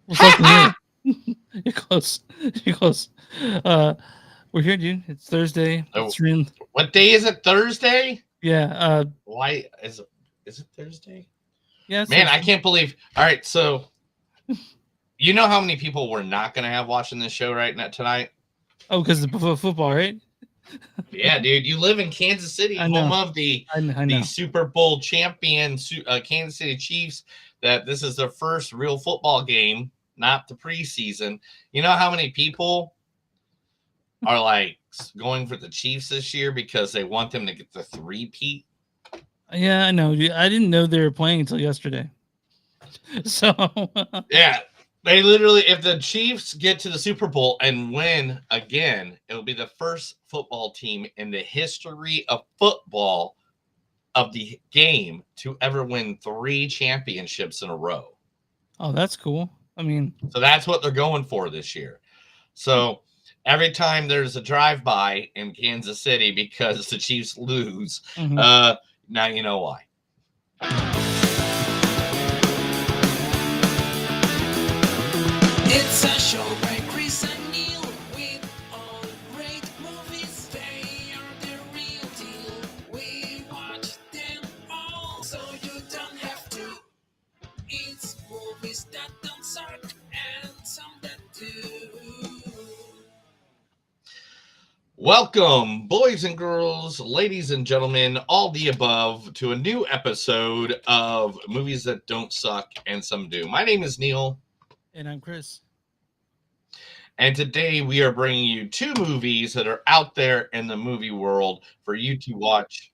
What's up in here? You're close. You're close. Uh, we're here, dude. It's Thursday. Oh, It's real. what day is it? Thursday? Yeah. Why is it Thursday? Yeah. It's Man, I Thursday. can't believe. All right, so you know how many people we're not going to have watching this show right now tonight? Oh, because the football, right? Yeah, dude, you live in Kansas City, I home know. of the I know. Super Bowl champion Kansas City Chiefs. That this is their first real football game, not the preseason. You know how many people are like going for the Chiefs this year because they want them to get the three-peat? Yeah, I know. I didn't know they were playing until yesterday. So. Yeah, they literally, if the Chiefs get to the Super Bowl and win again, it'll be the first football team in the history of football of the game to ever win 3 championships in a row. Oh, that's cool. I mean, So that's what they're going for this year. So every time there's a drive-by in Kansas City because the Chiefs lose, mhm. now you know why. It's a show by Chris and Neil with all great movies. They are the real deal. We watch them all, so you don't have to. It's movies that don't suck and some that do. Welcome, boys and girls, ladies and gentlemen, all the above, to a new episode of Movies That Don't Suck and Some Do. My name is Neil. And I'm Chris. And today we are bringing you 2 movies that are out there in the movie world for you to watch.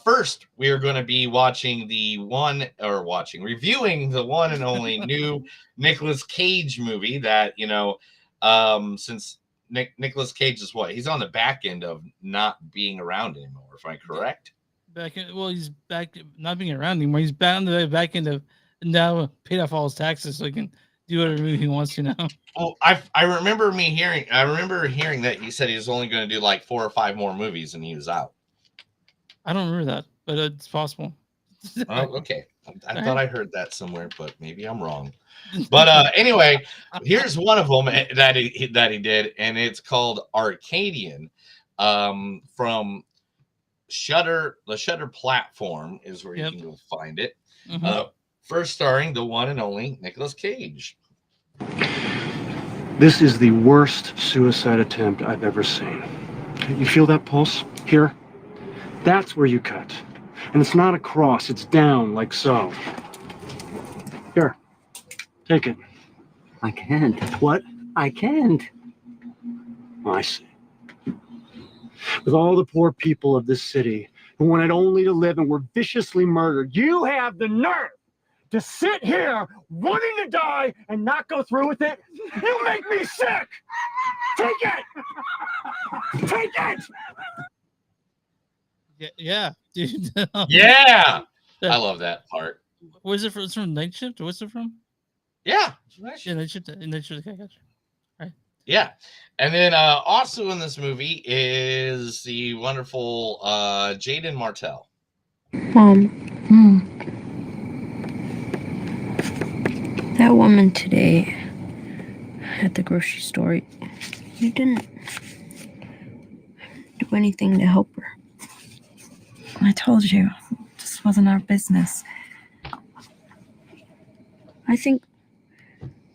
First, we are going to be watching reviewing the one and only new Nicolas Cage movie that, since Nicolas Cage is what? He's on the back end of not being around anymore, if I'm correct. He's back, not being around anymore. He's back on the back end of now paid off all his taxes, so he can do whatever movie he wants to now. Well, I remember hearing that he said he was only going to do like 4 or 5 more movies and he was out. I don't remember that, but it's possible. Oh, okay. I thought I heard that somewhere, but maybe I'm wrong. But anyway, here's one of them that he did, and it's called Arcadian, from Shudder. The Shudder platform is where you can go find it. Mhm. First starring the one and only Nicolas Cage. This is the worst suicide attempt I've ever seen. You feel that pulse? Here? That's where you cut. And it's not across, it's down, like so. Here, take it. I can't. What? I can't. I see. With all the poor people of this city who wanted only to live and were viciously murdered, you have the nerve to sit here wanting to die and not go through with it? You make me sick! Take it! Take it! Yeah, dude. Yeah, I love that part. Where's it from? It's from Night Shift. What's it from? Yeah, Yeah, Night Shift. Night Shift. Okay, gotcha. Right. Yeah, and then also in this movie is the wonderful Jaden Martell. Mom, that woman today at the grocery store, you didn't do anything to help her. I told you, this wasn't our business. I think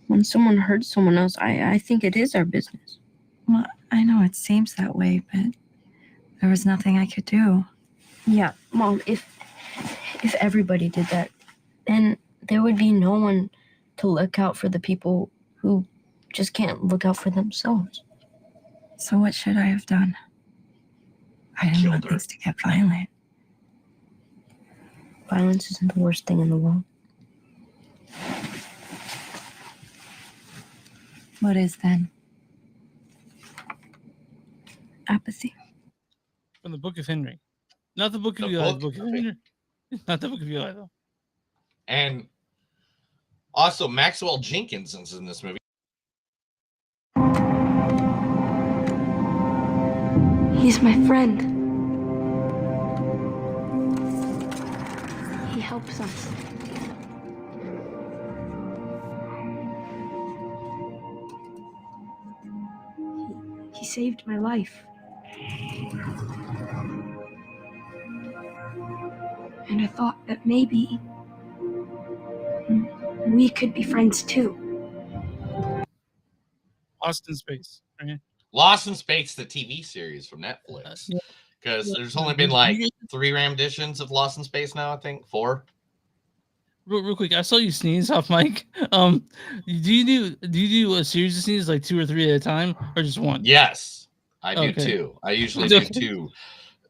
when someone hurts someone else, I think it is our business. Well, I know it seems that way, but there was nothing I could do. Yeah, Mom, if everybody did that, then there would be no one to look out for the people who just can't look out for themselves. So what should I have done? I didn't want things to get violent. Violence isn't the worst thing in the world. What is then? Apathy. From the Book of Henry. Not the Book of Eli, the Book of Henry. Not the Book of Eli, though. And also Maxwell Jenkins is in this movie. He's my friend. He helps us. He saved my life. And I thought that maybe we could be friends too. Lost in Space. Right? Lost in Space, the TV series from Netflix. Yeah. Because there's only been like 3 renditions of Lost in Space now, I think 4. Real quick, I saw you sneeze off mic. Do you do a series of sneezes like 2 or 3 at a time, or just one? Yes, I do Okay. 2. I usually do 2.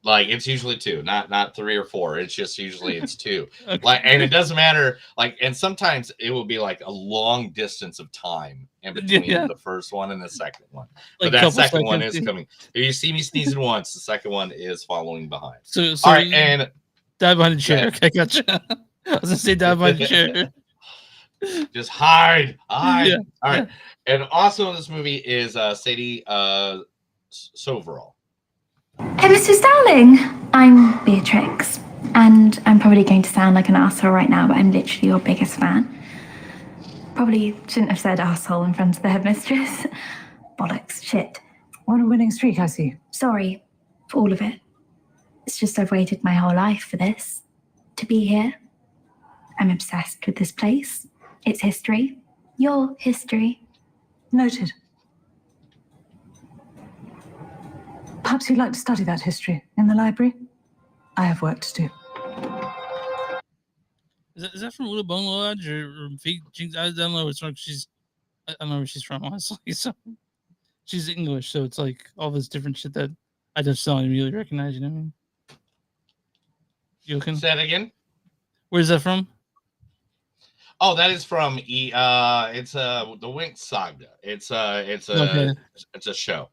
Like it's usually 2, not 3 or 4. It's just usually it's 2. Okay. Like, and it doesn't matter. Like, and sometimes it will be like a long distance of time in between Yeah. the first one and the second one. Like But that couple second one seconds, is yeah. coming. If you see me sneezing once, the second one is following behind. So All right, and dive behind the chair. Okay, gotcha. I was gonna say dive behind the chair. just hide. Yeah, All right. And also in this movie is Sadie Soverall. Hey, Mrs. Dowling. I'm Beatrix, and I'm probably going to sound like an asshole right now, but I'm literally your biggest fan. Probably shouldn't have said asshole in front of the headmistress. Bollocks, shit. What a winning streak, I see. Sorry for all of it. It's just I've waited my whole life for this. To be here. I'm obsessed with this place. Its history. Your history. Noted. Perhaps you'd like to study that history in the library? I have work to do. Is that from Little Bone Lodge or Fake Jinx? I don't know. It's from I don't know where she's from, honestly. So she's English, so it's like all this different shit that I just don't immediately recognize. You know what I mean? You can Say that again. Where's that from? Oh, that is from it's the Winx Saga. It's a show.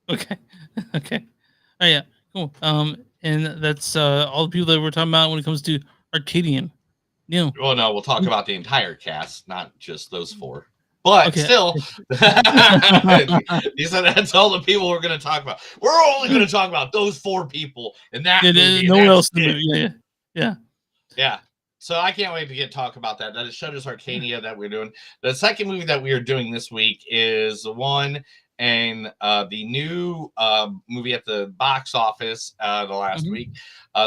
Okay. Okay. Oh yeah. Cool. And that's all the people that we're talking about when it comes to Arcadian. You know. Well, no, we'll talk about the entire cast, not just those 4. But Okay. still, you said that's all the people we're going to talk about. We're only going to talk about those 4 people in that movie. No one else in the it. movie. Yeah. Yeah. So I can't wait to talk about that. That is Shudder's Arcadia that we're doing. The second movie that we are doing this week is the one and the new movie at the box office the last week,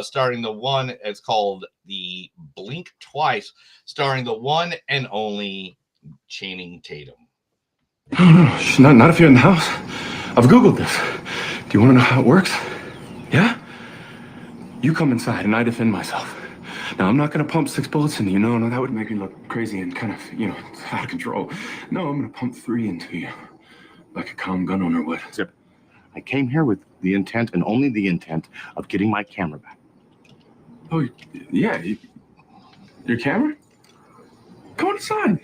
starring the one. It's called The Blink Twice, starring the one and only Channing Tatum. No, she's not if you're in the house. I've Googled this. Do you want to know how it works? Yeah? You come inside and I defend myself. Now, I'm not going to pump 6 bullets into you. No, that would make me look crazy and kind of, out of control. No, I'm going to pump 3 into you. Like a calm gun owner would. Zip. I came here with the intent and only the intent of getting my camera back. Oh, yeah. Your camera? Come on inside.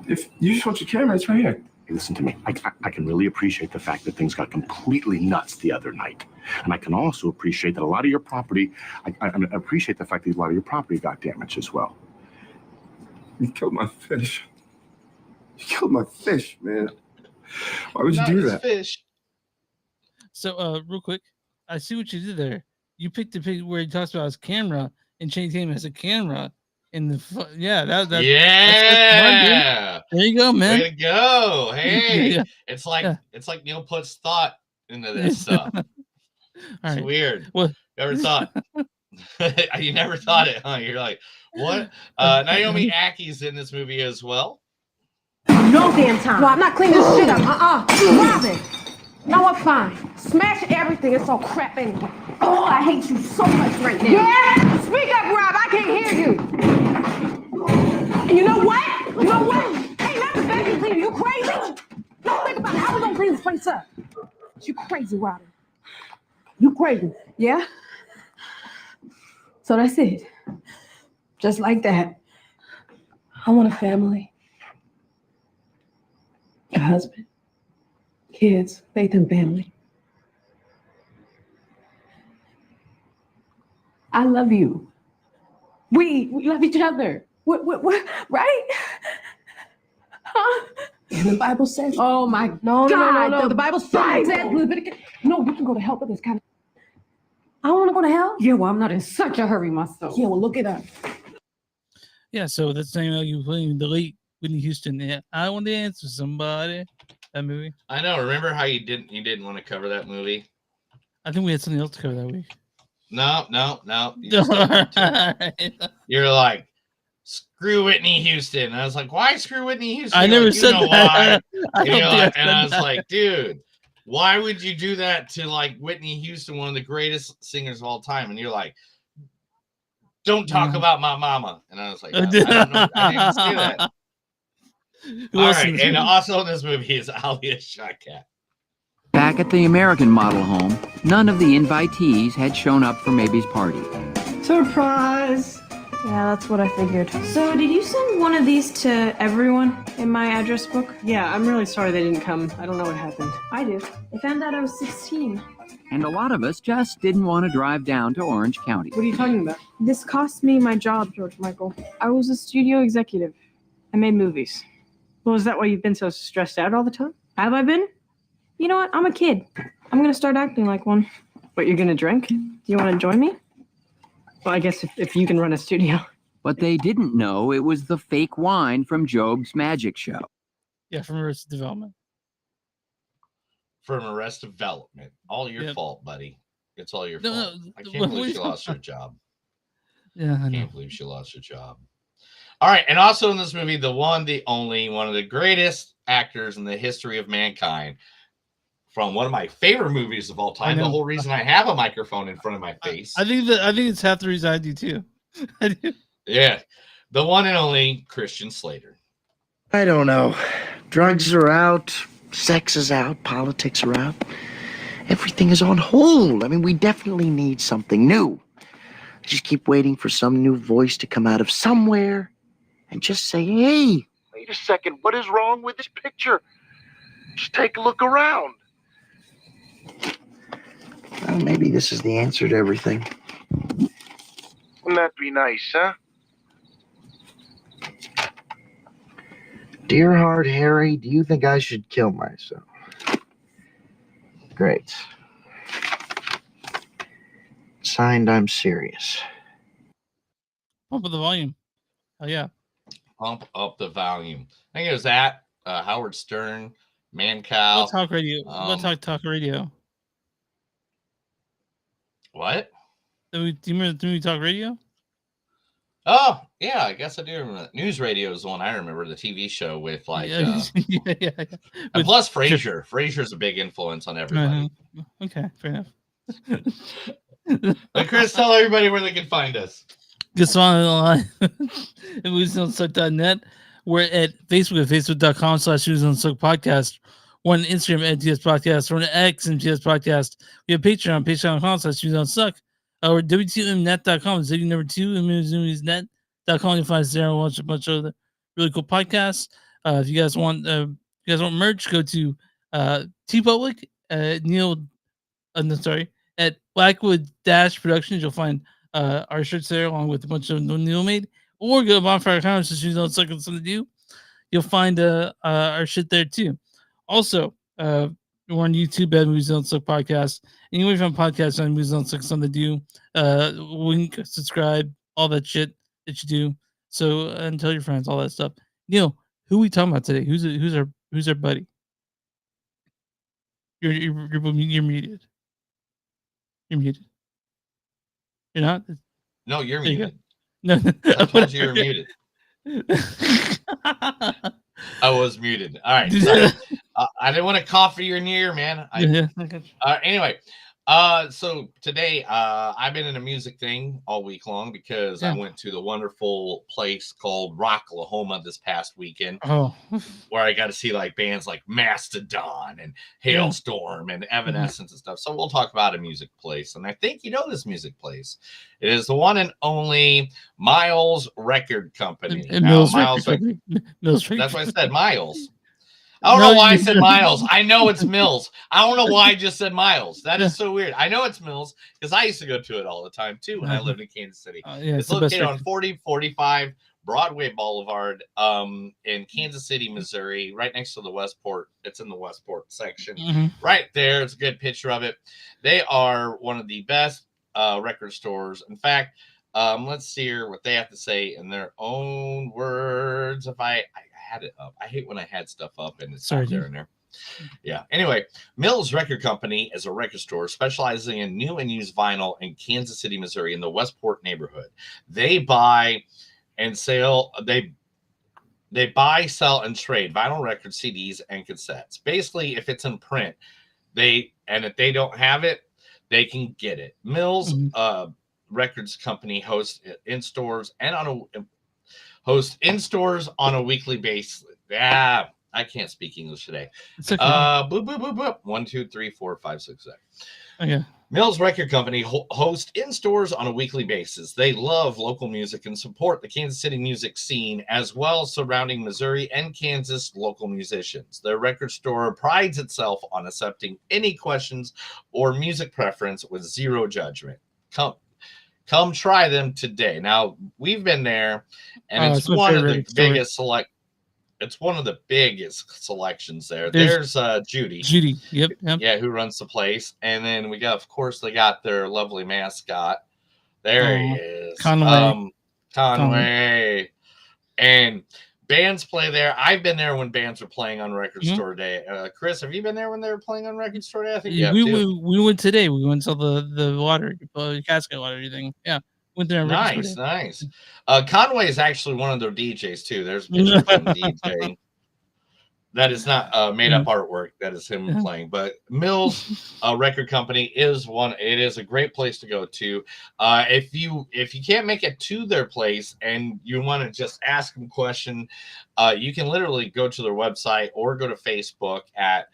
If you just want your camera, it's right here. Hey, listen to me. I can really appreciate the fact that things got completely nuts the other night. And I can also appreciate that a lot of your property, I appreciate the fact that a lot of your property got damaged as well. You killed my fish. You killed my fish, man. Why would you do that? Fish. So, real quick, I see what you did there. You picked the pic where he talks about his camera, and Channing Tatum has a camera in the. That's There you go, man. Way to go! Hey, Yeah. it's like Neil puts thought into this stuff. It's weird. Well, Never thought. You never thought it, huh? You're like, what? Naomi Aki's in this movie as well. No damn time. No, I'm not cleaning this shit up. Robin. No, I'm fine. Smash everything. It's all crap anyway. Oh, I hate you so much right now. Yeah? Speak up, Rob. I can't hear you. And you know what? Ain't nothing better than cleaning. You crazy? No, think about it. I was gonna clean this place up. You crazy, Robin. You crazy. Yeah? So that's it. Just like that. I want a family. A husband, kids, faith and family. I love you. We love each other. What, right? Huh? And the Bible says, oh my God. No. The Bible says, no, we can go to hell for this kind of. I don't want to go to hell. Yeah, well, I'm not in such a hurry myself. Yeah, well, look it up. Yeah, so that's the same you playing the late Whitney Houston. Yeah, I want to answer somebody. That movie. I know. Remember how you didn't want to cover that movie? I think we had something else to cover that week. No. You just don't want to. You're like, screw Whitney Houston. And I was like, why screw Whitney Houston? I You're never like, said know that. Why. And I was like, dude, why would you do that to like Whitney Houston, one of the greatest singers of all time? And you're like, don't talk about my mama. And I was like, I don't know. I didn't say that. All right. And also in this movie is Alia Shawkat. Back at the American model home, none of the invitees had shown up for Maybe's party. Surprise! Yeah, that's what I figured. So, did you send one of these to everyone in my address book? Yeah, I'm really sorry they didn't come. I don't know what happened. I do. They found out I was 16. And a lot of us just didn't want to drive down to Orange County. What are you talking about? This cost me my job, George Michael. I was a studio executive. I made movies. Well, is that why you've been so stressed out all the time? Have I been? You know what? I'm a kid. I'm going to start acting like one. What, you're going to drink? Do you want to join me? Well, I guess if you can run a studio. But they didn't know it was the fake wine from Job's magic show. Yeah, from Arrested Development. From Arrested Development. All your fault, buddy. It's all your fault. No, I can't believe she lost her job. Yeah, I can't believe she lost her job. All right, and also in this movie, the one, the only, one of the greatest actors in the history of mankind, from one of my favorite movies of all time. The whole reason I have a microphone in front of my face. I think it's half the reason I do too. I do. Yeah, the one and only Christian Slater. I don't know. Drugs are out, sex is out, politics are out. Everything is on hold. I mean, we definitely need something new. I just keep waiting for some new voice to come out of somewhere and just say, hey, wait a second, what is wrong with this picture? Just take a look around. Well, maybe this is the answer to everything. Wouldn't that be nice, huh? Dear heart, Harry, do you think I should kill myself? Great. Signed, I'm serious. Pump up the volume. Oh, yeah. Pump up the volume. I think it was that. Howard Stern, Mancow. Talk radio. Talk radio. What? Do you remember the movie Talk Radio? Oh, yeah, I guess I do remember that. News Radio is the one I remember, the TV show with like yeah. And plus Frasier. Frasier's a big influence on everybody. Okay, fair enough. But Chris, tell everybody where they can find us. Just online at moviesonsuck.net. We're at Facebook at facebook.com/moviesonsuck podcast. We're on Instagram at DS Podcast. We're on X and DS Podcast. We have Patreon, patreon.com/moviesonsuck. We're W2Mnet.com. Ziggy number 2, moviesnet.com. You'll find us there and watch a bunch of other really cool podcasts. If you guys want merch, go to TeePublic, at Blackwood Productions. You'll find our shirts there along with a bunch of Neil made. Or go to Bonfire Comics since you don't suck at something to do. You'll find our shit there too. Also, we're on YouTube at Movies Don't Suck Podcast. Anyway, from podcasts on Movies Don't Suck something to do. Link, subscribe, all that shit that you do. So and tell your friends, all that stuff. Neil, who are we talking about today? Who's our buddy? You're muted. You're muted. You're not? No, you're there muted. No, I told you were muted. I was muted. All right. Sorry. I didn't want to cough in your ear, man. Anyway, so today I've been in a music thing all week long because I went to the wonderful place called Rocklahoma this past weekend. Oh, where I got to see like bands like Mastodon and Hailstorm and Evanescence and stuff. So we'll talk about a music place, and I think you know this music place. It is the one and only Miles Record Company. Mills Miles Record. That's why I said Miles. I don't know why I said Miles. I know it's Mills. I don't know why I just said Miles. That is so weird. I know it's Mills because I used to go to it all the time too when I lived in Kansas City. It's located on 4045 Broadway Boulevard in Kansas City, Missouri, right next to the Westport. It's in the Westport section. Right there. It's a good picture of it. They are one of the best record stores. In fact, let's see here what they have to say in their own words. If I had it up. I hate when I had stuff up and it's not there in there. Yeah. Anyway, Mills Record Company is a record store specializing in new and used vinyl in Kansas City, Missouri, in the Westport neighborhood. They buy and sell. They buy, sell, and trade vinyl records, CDs, and cassettes. Basically, if it's in print, if they don't have it, they can get it. Mills Records Company hosts in stores on a weekly basis. Yeah, I can't speak English today. It's okay. Boop, boop, boop, boop. 1, 2, 3, 4, 5, 6, 7. Okay. Mills Record Company hosts in stores on a weekly basis. They love local music and support the Kansas City music scene, as well as surrounding Missouri and Kansas local musicians. Their record store prides itself on accepting any questions or music preference with zero judgment. Come try them today. Now, we've been there, and it's one of the biggest It's one of the biggest selections there. There's Judy. Judy, yep. Yeah, who runs the place. And then we got, of course, they got their lovely mascot. There he is. Conway. And bands play there. I've been there when bands were playing on Record Store Day. Chris, have you been there when they were playing on Record Store Day? I think we went today. We went to the water, casket water, everything. Yeah. Went there. Nice. Conway is actually one of their DJs too. There's pictures of him DJing. That is not made up artwork. That is him playing. But Mills Record Company is one. It is a great place to go to. If you can't make it to their place and you want to just ask them a question, you can literally go to their website or go to Facebook at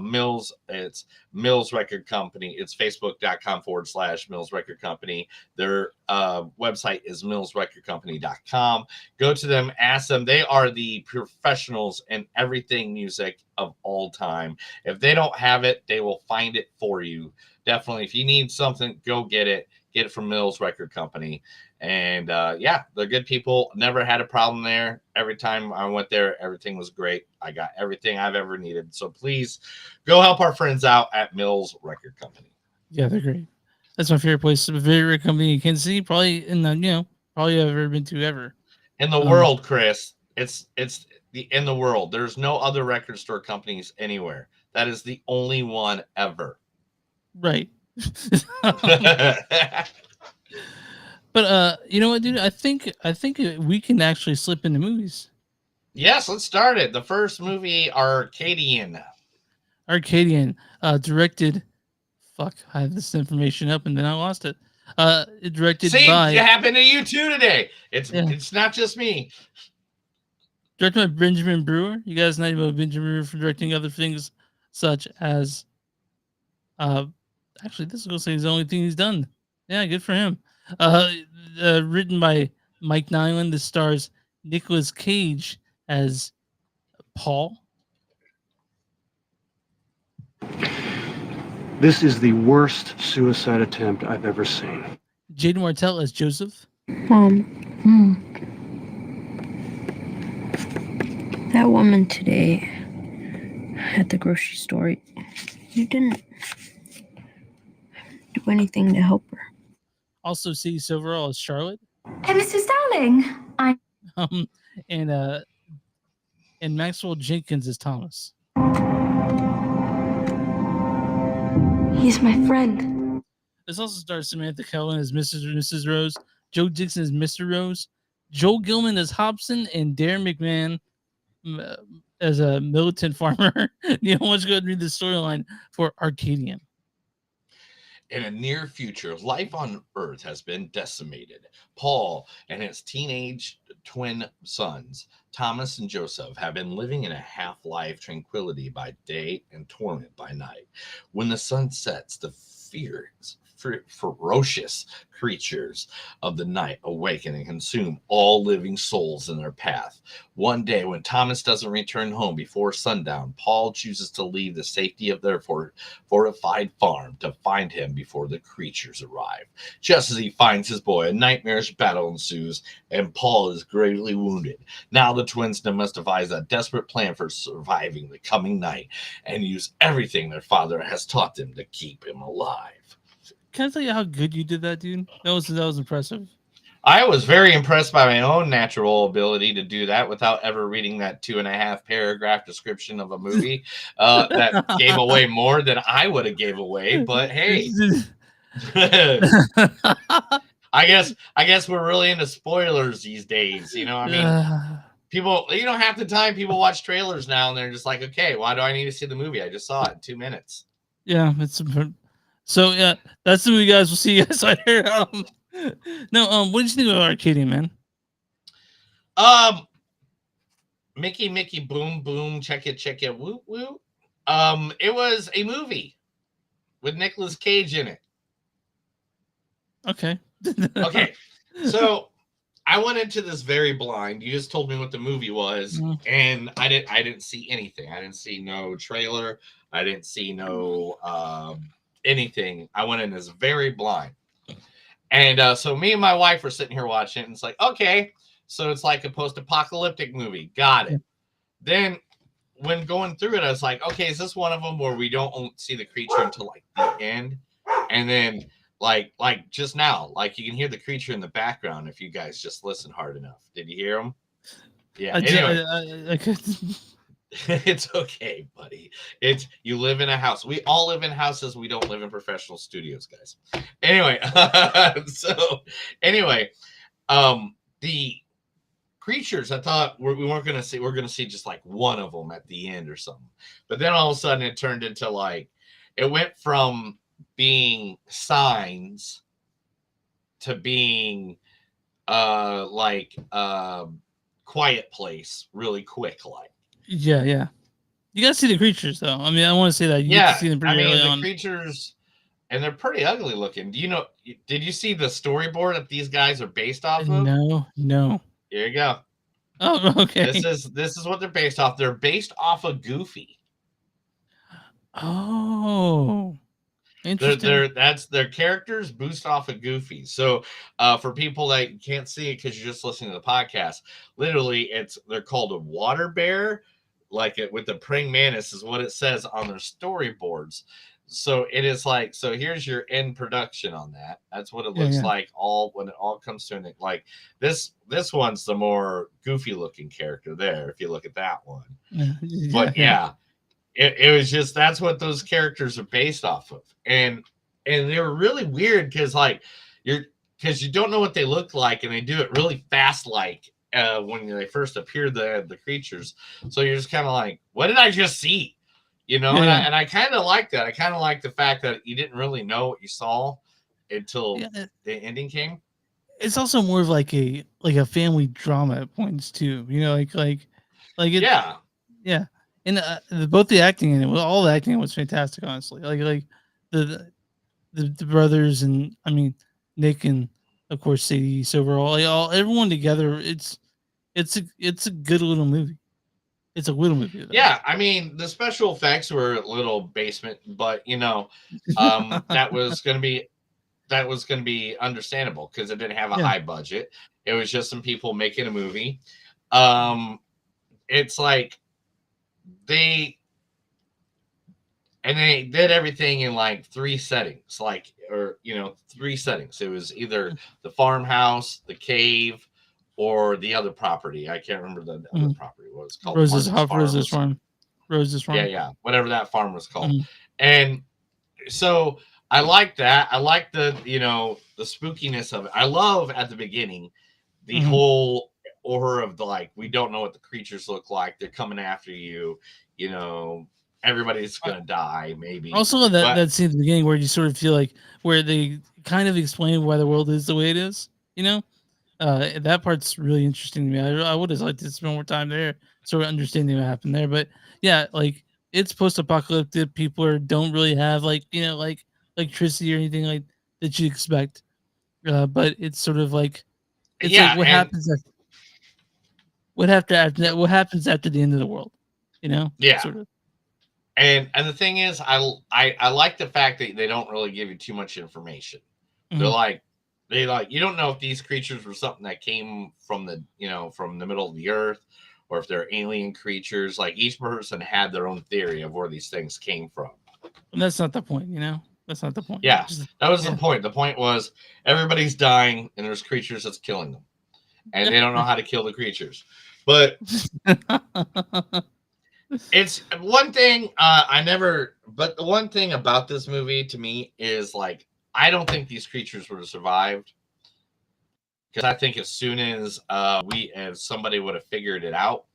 Mills. It's Mills Record Company. It's facebook.com/Mills Record Company. Their website is millsrecordcompany.com. Go to them, ask them. They are the professionals in everything music of all time. If they don't have it, they will find it for you. Definitely, if you need something, go get it. Get it from Mills Record Company. And yeah, they're good people. Never had a problem there. Every time I went there, everything was great. I got everything I've ever needed. So please go help our friends out at Mills Record Company. Yeah, they're great. That's my favorite place. My favorite company in Kansas City, probably probably I've ever been to ever. In the world, Chris. It's in the world. There's no other record store companies anywhere. That is the only one ever. Right. But you know what, dude? I think we can actually slip into movies. Yes, let's start it. The first movie, Arcadian, directed. Fuck, I have this information up and then I lost it. Directed by. It happened to you too today. It's not just me. Directed by Benjamin Brewer. You guys know about Benjamin Brewer for directing other things such as. Actually, this is gonna say the only thing he's done. Yeah, good for him. Written by Mike Nyland. This stars Nicolas Cage as Paul. This is the worst suicide attempt I've ever seen. Jaden Martell as Joseph. That woman today at the grocery store, you didn't do anything to help her. Also, Sadie Silverall as Charlotte. Hey, Mr. Starling. And Maxwell Jenkins as Thomas. He's my friend. This also stars Samantha Cohen as Mrs. and Mrs. Rose, Joe Dixon as Mr. Rose, Joel Gilman as Hobson, and Darren McMahon as a militant farmer. You know, let's go ahead and read the storyline for Arcadian. In a near future, life on Earth has been decimated. Paul and his teenage twin sons, Thomas and Joseph, have been living in a half-life tranquility by day and torment by night. When the sun sets, the ferocious creatures of the night awaken and consume all living souls in their path. One day, when Thomas doesn't return home before sundown, Paul chooses to leave the safety of their fortified farm to find him before the creatures arrive. Just as he finds his boy, a nightmarish battle ensues, and Paul is gravely wounded. Now the twins must devise a desperate plan for surviving the coming night and use everything their father has taught them to keep him alive. Can I tell you how good you did that, dude? That was impressive. I was very impressed by my own natural ability to do that without ever reading that 2.5 paragraph description of a movie that gave away more than I would have gave away. But hey, I guess we're really into spoilers these days. You know, I mean, people, half the time people watch trailers now and they're just like, okay, why do I need to see the movie? I just saw it in 2 minutes. Yeah, it's so yeah. That's the movie, guys. We'll see you guys later. No, what did you think of Arcadian, man? Mickey, boom, boom, check it, woo, woo. It was a movie with Nicolas Cage in it. Okay. Okay, so I went into this very blind. You just told me what the movie was, and I didn't see anything. I didn't see no trailer. I didn't see no anything. I went in as very blind. And so me and my wife were sitting here watching it, and it's like, okay, so it's like a post-apocalyptic movie. Got it. Then when going through it, I was like, okay, is this one of them where we don't see the creature until like the end? And then like just now, like you can hear the creature in the background if you guys just listen hard enough. Did you hear him? Yeah. Anyway. I could. It's okay, buddy. You live in a house. We all live in houses. We don't live in professional studios, guys. Anyway, the creatures, I thought we weren't gonna see. We're gonna see just like one of them at the end or something. But then all of a sudden, it turned into like it went from being signs to being Quiet Place really quick, like. Yeah. You gotta see the creatures, though. I mean, I want to say that you get to see them pretty early on. Creatures, and they're pretty ugly looking. Do you know? Did you see the storyboard that these guys are based off of? No. Here you go. Oh, okay. This is what they're based off. They're based off of Goofy. Oh, interesting. That's their characters boost off of Goofy. So for people that can't see it because you're just listening to the podcast, literally they're called a water bear. Like it with the praying mantis is what it says on their storyboards. So it is like, so here's your end production on that. That's what it looks like when it all comes to an, like this one's the more goofy looking character there. If you look at that one, but it was just, that's what those characters are based off of. And they were really weird because you don't know what they look like, and they do it really fast, like when they first appear, the creatures. So you're just kind of like, what did I just see? And I kind of like that. I kind of like the fact that you didn't really know what you saw until the ending came. It's also more of like a family drama at points too. Yeah. And both the acting in it, all the acting was fantastic. Honestly, like the brothers, and I mean Nick, and of course Sadie. So overall, everyone together, it's a good little movie. It's a little movie. Though. Yeah, I mean the special effects were a little basement, but that was gonna be understandable because it didn't have a high budget. It was just some people making a movie. It's like they did everything in like 3 settings, three settings. It was either the farmhouse, the cave, or the other property. I can't remember the other property. What it's called? Rose's Farm. Yeah. Whatever that farm was called. And so I like that. I like the spookiness of it. I love at the beginning the whole horror of we don't know what the creatures look like. They're coming after you. Everybody's gonna die. Maybe. Also, that scene at the beginning where you sort of feel like where they kind of explain why the world is the way it is. That part's really interesting to me. I would have liked to spend more time there, sort of understanding what happened there. But yeah, like it's post-apocalyptic. People don't really have electricity or anything like that you expect. But it's sort of like like what happens after the end of the world. Yeah. Sort of. And the thing is, I like the fact that they don't really give you too much information. They you don't know if these creatures were something that came from the middle of the earth, or if they're alien creatures. Like each person had their own theory of where these things came from. And that's not the point, That's not the point. Yeah, that was yeah. the point. The point was everybody's dying and there's creatures that's killing them. And they don't know how to kill the creatures. But it's one thing but the one thing about this movie to me is like, I don't think these creatures would have survived. Because I think as soon as somebody would have figured it out,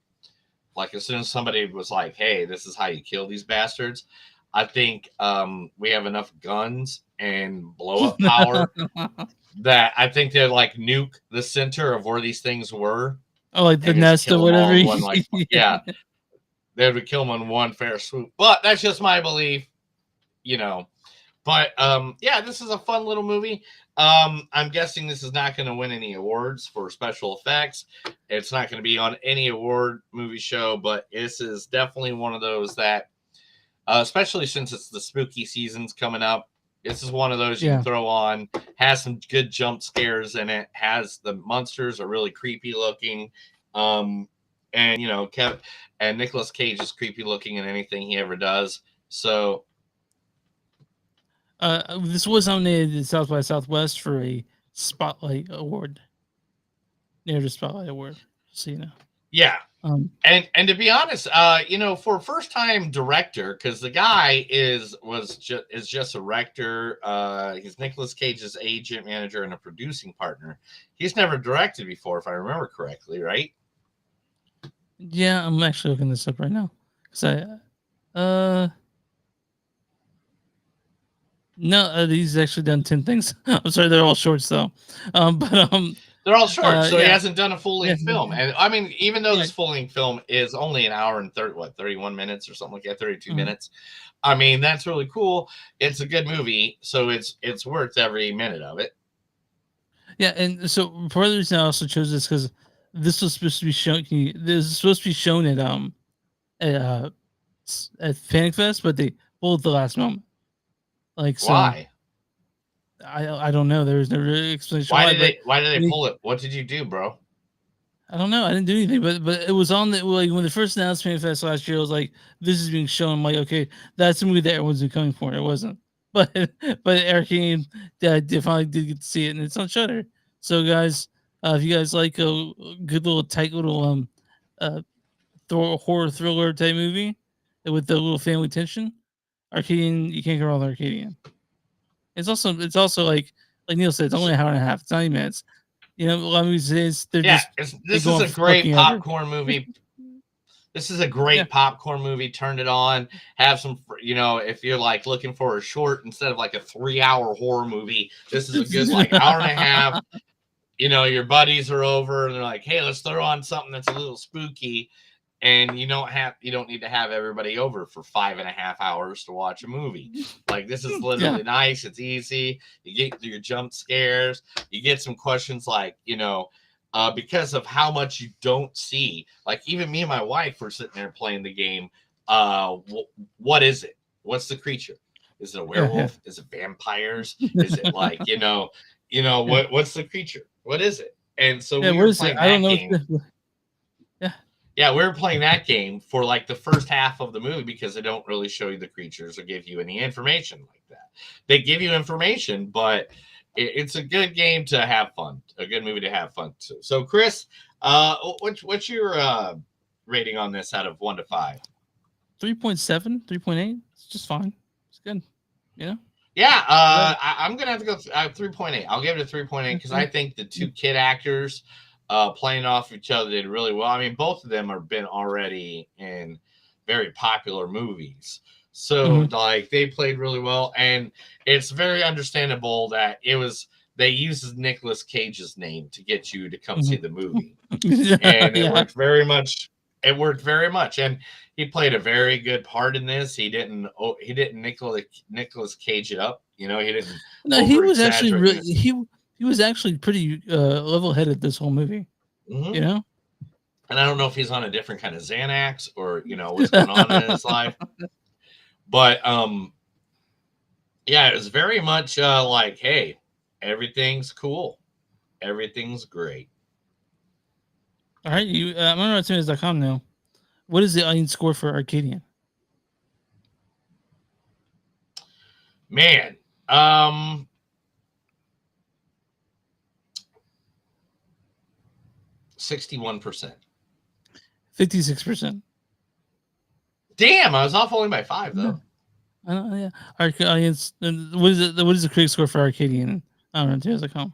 like as soon as somebody was like, hey, this is how you kill these bastards, I think we have enough guns and blow up power that I think they'd like nuke the center of where these things were. Oh, like the nest or whatever. Yeah. They would kill them in one fair swoop. But that's just my belief, you know. But yeah, this is a fun little movie. I'm guessing this is not going to win any awards for special effects. It's not going to be on any award movie show, but this is definitely one of those that, especially since it's the spooky season's coming up, this is one of those you can throw on, has some good jump scares in it, has the monsters are really creepy looking. And, you know, Nicolas Cage is creepy looking in anything he ever does. So, this was nominated at South by Southwest for a Spotlight Award. Narrative Spotlight Award, so you know. Yeah. And to be honest, you know, for a first time director, because the guy is just a director. He's Nicolas Cage's agent, manager, and a producing partner. He's never directed before, if I remember correctly, right? Yeah, I'm actually looking this up right now. No, he's actually done 10 things. I'm sorry, they're all shorts though. They're all short, so yeah. he hasn't done a full-length film. And I mean, even though this full-length film is only an hour and 31 minutes or something like that, 32 minutes. I mean, that's really cool. It's a good movie, so it's worth every minute of it. Yeah, and so part of the reason I also chose this because this was supposed to be shown. This is supposed to be shown at Panic Fest, but they pulled the last moment. Like, so why? I don't know. There was no really explanation. Why did they pull it? What did you do, bro? I don't know. I didn't do anything, but it was on the like when the first announced Panic Fest last year. I was like, this is being shown. I'm like, okay, that's the movie that everyone's been coming for. It wasn't, but Arcadian finally did get to see it, and it's on Shudder. So guys, if you guys like a good little tight little horror thriller type movie with a little family tension, Arcadian, you can't go wrong with Arcadian. It's also like Neil said, it's only an hour and a half, it's 90 minutes. You know, a lot of movies this is a great popcorn movie. This is a great popcorn movie. Turn it on, have some, you know, if you're like looking for a short instead of like a 3-hour horror movie, this is a good like hour and a half. You know, your buddies are over and they're like, hey, let's throw on something that's a little spooky. And you don't need to have everybody over for 5.5 hours to watch a movie. Like, this is literally nice. It's easy. You get your jump scares. You get some questions like, you know, because of how much you don't see. Like, even me and my wife were sitting there playing the game. What is it? What's the creature? Is it a werewolf? Is it vampires? Is it like, what's the creature? What is it? And so we were playing that game. Yeah, we were playing that game for like the first half of the movie because they don't really show you the creatures or give you any information like that. They give you information, but it's a good game to have fun, a good movie to have fun too. So, Chris, what's your rating on this out of 1 to 5? 3.7, 3.8. It's just fine. It's good. You know? Yeah, I'm gonna have to go 3.8. I'll give it a 3.8 because I think the two kid actors playing off each other did really well. I mean, both of them have been already in very popular movies. So like they played really well. And it's very understandable that they used Nicolas Cage's name to get you to come see the movie. And it worked very much. It worked very much. And he played a very good part in this. He didn't Nicolas Cage it up. You know, he didn't. No, he was actually really, he was actually pretty level-headed this whole movie. You know? And I don't know if he's on a different kind of Xanax or, you know, what's going on in his life. But yeah, it was very much like, hey, everything's cool. Everything's great. All right, I'm on RottenTomatoes.com now. What is the audience score for Arcadian? Man, Um, 61%. 56%. Damn, I was off only by 5 though. I know, yeah. Audience. What is it? What is the critic score for Arcadian? I don't know. Tears.com.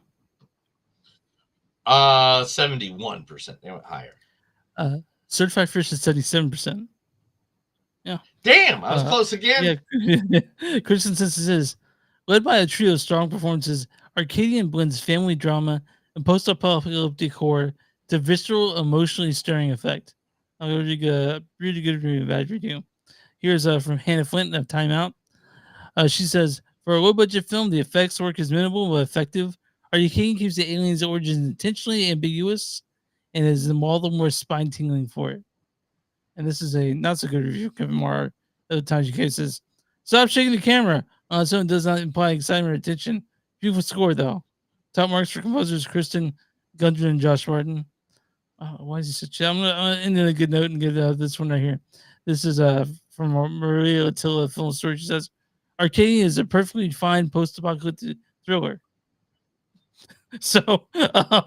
71%. They went higher. Certified Fish is 77%. Yeah. Damn, I was close again. Yeah. Christian Census is led by a trio of strong performances. Arcadian blends family drama and post-apocalyptic horror to visceral, emotionally stirring effect. I'll really good review, bad review. Here's from Hannah Flint of Time Out. She says, for a low-budget film, the effects work is minimal but effective. Arcadian keeps the aliens' origins intentionally ambiguous and is all the more spine-tingling for it. And this is a not so good review. Kevin Moore of Times UK says, stop shaking the camera. Something does not imply excitement or attention. Beautiful score, though. Top marks for composers Kristen Gundren and Josh Martin. Why is he such? I'm gonna end on a good note and get this one right here. This is from Maria Attila Film Story. She says, Arcadian is a perfectly fine post-apocalyptic thriller. So, all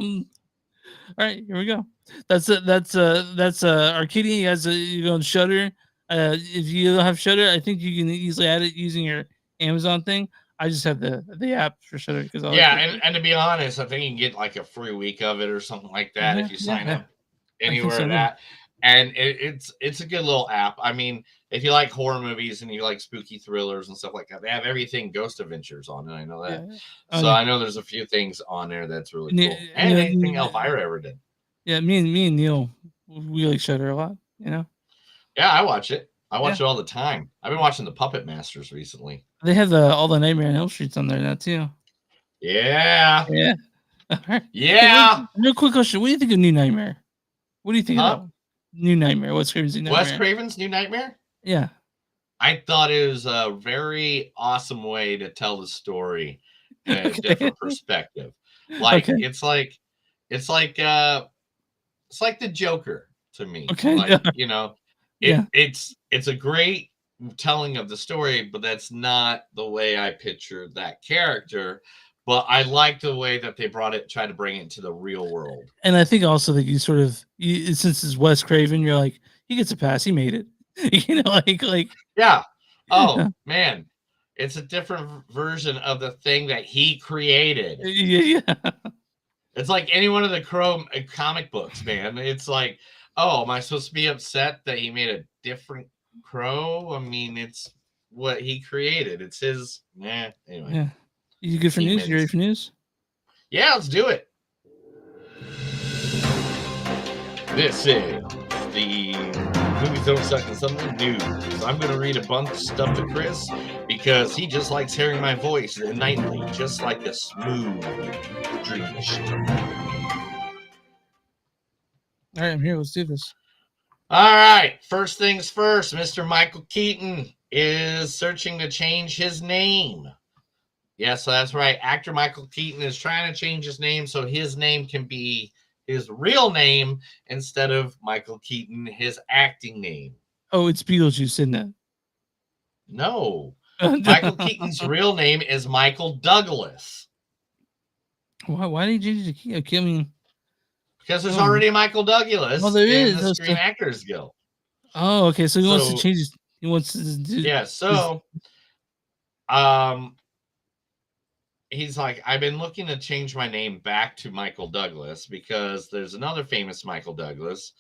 right, here we go. That's Arcadian. You guys, you go on Shudder. If you don't have Shudder, I think you can easily add it using your Amazon thing. I just have the app for Shudder because and to be honest, I think you can get like a free week of it or something like that if you sign up anywhere so, that. And it's a good little app. I mean, if you like horror movies and you like spooky thrillers and stuff like that, they have everything Ghost Adventures on it. I know that. Yeah. So I know there's a few things on there that's really cool. And anything Elvira ever did. Yeah, me and Neil, we like Shudder a lot. You know. Yeah, I watch it. I watch it all the time. I've been watching the Puppet Masters recently. They have all the Nightmare on Elm Streets on there now too. Yeah. Yeah. Yeah. Hey, real quick question: what do you think of New Nightmare? What do you think of New Nightmare? Wes Craven's New Nightmare? Wes Craven's New Nightmare? Yeah. I thought it was a very awesome way to tell the story in a different perspective. Like it's like the Joker to me. Okay. Like, you know, it's a great telling of the story, but that's not the way I pictured that character. But I like the way that they tried to bring it to the real world. And I think also that you since it's Wes Craven, you're like, he gets a pass. He made it. You know, like yeah. Oh man, it's a different version of the thing that he created. Yeah. It's like any one of the Crow comic books, man. It's like, oh, am I supposed to be upset that he made a different Crow? I mean, it's what he created. It's his. Anyway. Yeah. You good for news? You ready for news? Yeah, let's do it. This is the Movies Don't Suck and Something News. I'm going to read a bunch of stuff to Chris because he just likes hearing my voice nightly, just like a smooth dream. All right, I'm here. Let's do this. All right. First things first, Mr. Michael Keaton is searching to change his name. Yes, that's right. Actor Michael Keaton is trying to change his name so his name can be his real name instead of Michael Keaton, his acting name. Oh, it's Beetlejuice, isn't it? No. Michael Keaton's real name is Michael Douglas. Why did you change it? I mean, because there's already a Michael Douglas in the Screen Actors Guild. Oh, okay. So he wants to change his. He wants to do. Yeah. So, he's like, I've been looking to change my name back to Michael Douglas because there's another famous Michael Douglas,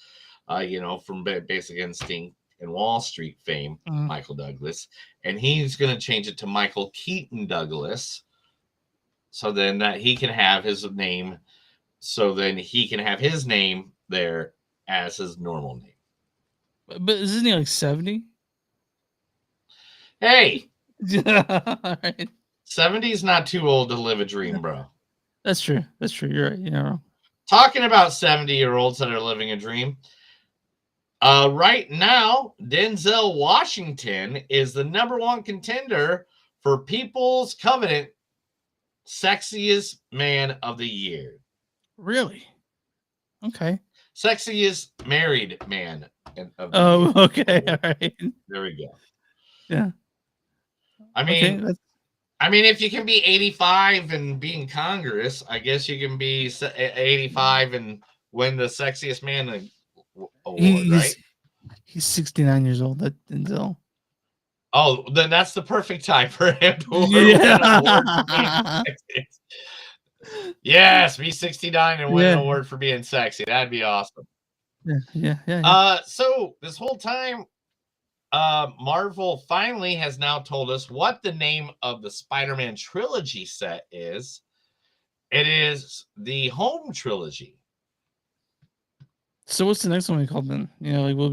from Basic Instinct and Wall Street fame, Michael Douglas, and he's going to change it to Michael Keaton Douglas, so then that he can have his name, so then he can have his name there as his normal name. But isn't he like 70? Hey, all right. 70 is not too old to live a dream, bro. That's true. That's true. You're right. You're not wrong. Talking about 70-year-olds that are living a dream. Right now, Denzel Washington is the #1 contender for People's Covenant Sexiest Man of the Year. Really? Okay. Sexiest married man of the year. Okay. Okay. All right. There we go. Yeah. I mean, I mean, if you can be 85 and be in Congress, I guess you can be 85 and win the sexiest man award, right? He's 69 years old. That Denzel. Oh, then that's the perfect time for him to win an award for being Yeah. sexy. Yes, be 69 and win an Yeah. award for being sexy. That'd be awesome. Yeah. So this whole time, Marvel finally has now told us what the name of the Spider-Man trilogy set is. It is the Home Trilogy. So what's the next one we called then? You know, like will it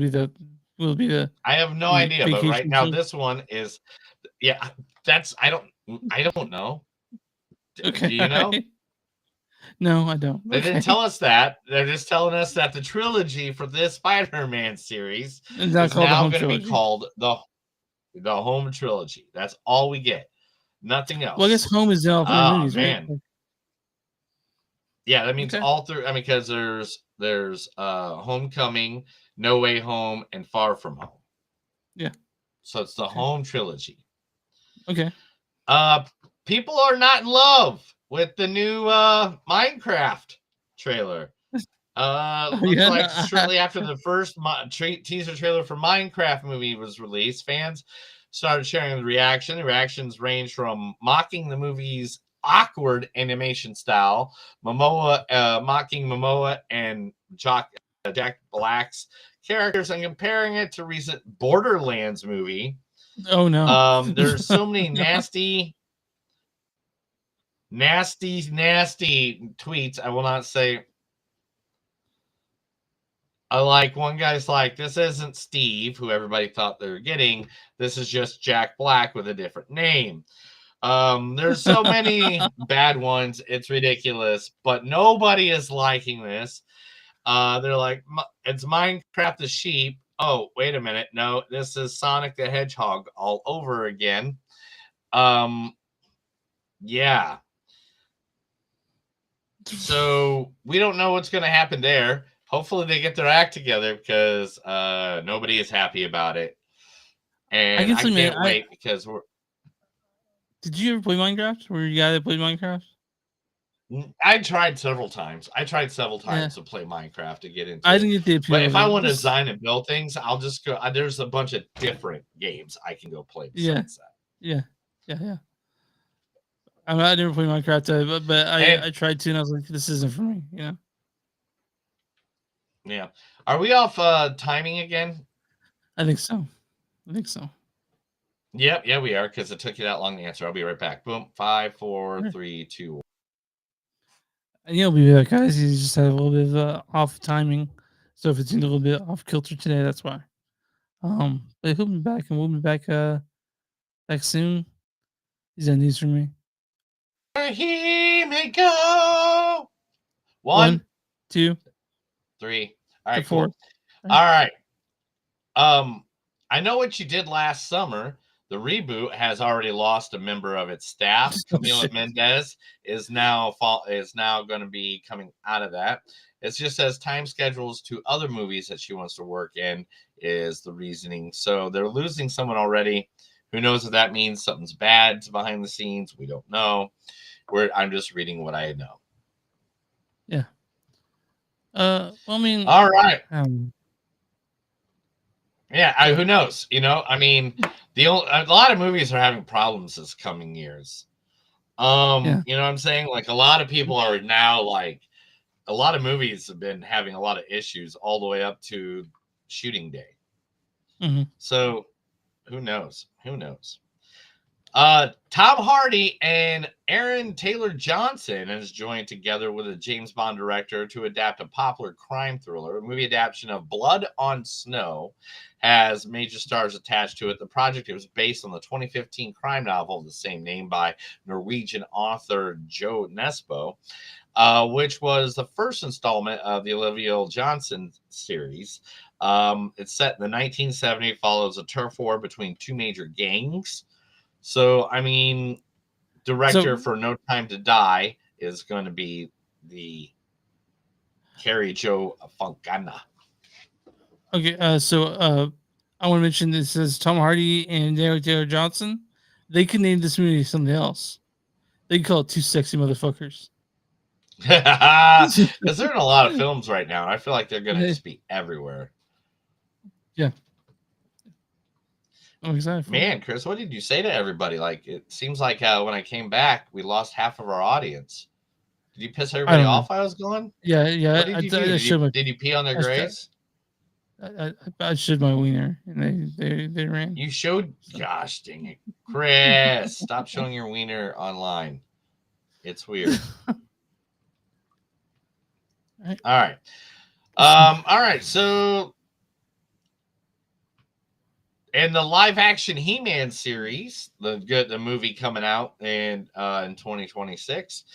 be the I have no idea, but right Vacation now Trilogy? this one is I don't know. Okay. Do you know? Right. No, I don't. They didn't tell us that. They're just telling us that the trilogy for this Spider-Man series It's not is called the now Home going to be Trilogy. called the Home Trilogy. That's all we get. Nothing else. Well, I guess Home is in all three movies, man. right? Yeah, that means Okay. all three. I mean, because there's Homecoming, No Way Home, and Far From Home. Yeah. So it's the Home Trilogy. Okay. People are not in love with the new Minecraft trailer. Looks like shortly after the first teaser trailer for Minecraft movie was released, fans started sharing the reaction. The reactions range from mocking the movie's awkward animation style, mocking Momoa and Jack Black's characters, and comparing it to recent Borderlands movie. Oh no. There's so many nasty tweets. I will not say. I like one guy's like, this isn't Steve, who everybody thought they were getting. This is just Jack Black with a different name. There's so many bad ones. It's ridiculous, but nobody is liking this. They're like, it's Minecraft the sheep. Oh, wait a minute. No, this is Sonic the Hedgehog all over again. Yeah. So we don't know what's going to happen there. Hopefully they get their act together because nobody is happy about it. And I can't wait because we're... Did you ever play Minecraft? Were you a guy that played Minecraft? I tried several times. To play Minecraft to get into I didn't get the appeal. But if I want to design and build things, I'll just go. There's a bunch of different games I can go play besides that. Yeah. I never played Minecraft, but I tried to, and I was like, this isn't for me, you know? Yeah. Are we off timing again? I think so. Yep. Yeah, we are, because it took you that long to answer. I'll be right back. Boom. 5, 4, 3, 2. And you'll be back, guys. You just had a little bit of off timing. So if it's a little bit off kilter today, that's why. But he'll be back, and we'll be back back soon. Is that news for me? Here we go. 1, 2, 3. All right, 4. cool. All right. I know what you did last summer. The reboot has already lost a member of its staff. Camila Mendez is now going to be coming out of that. It just says time schedules to other movies that she wants to work in is the reasoning. So they're losing someone already. Who knows if that means something's bad behind the scenes? We don't know. I'm just reading what I know. Yeah. Well, I mean, all right. Yeah, who knows? You know, I mean, a lot of movies are having problems this coming years. You know what I'm saying? Like a lot of people are now like, a lot of movies have been having a lot of issues all the way up to shooting day. Mm-hmm. So who knows? Tom Hardy and Aaron Taylor Johnson has joined together with a James Bond director to adapt a popular crime thriller. A movie adaptation of Blood on Snow has major stars attached to it. The project was based on the 2015 crime novel of the same name by Norwegian author Joe Nesbo, which was the first installment of the Olivia Johnson series. It's set in the 1970s, follows a turf war between two major gangs. So, I mean, director for No Time to Die is going to be the Carrie Jo Fontana. Okay, so I want to mention this is Tom Hardy and Aaron Taylor Johnson. they could name this movie something else. They could call it Two Sexy Motherfuckers. Because they're in a lot of films right now. I feel like they're going to just be everywhere. Yeah. I'm excited for Man, Chris, what did you say to everybody? Like, it seems like when I came back, we lost half of our audience. Did you piss everybody off while I was gone? Yeah. What did you do? Did you pee on their graves? I showed my wiener, and they ran. You showed? Gosh dang it, Chris! Stop showing your wiener online. It's weird. All right. All right. So, in the live-action He-Man series, the movie coming out in 2026,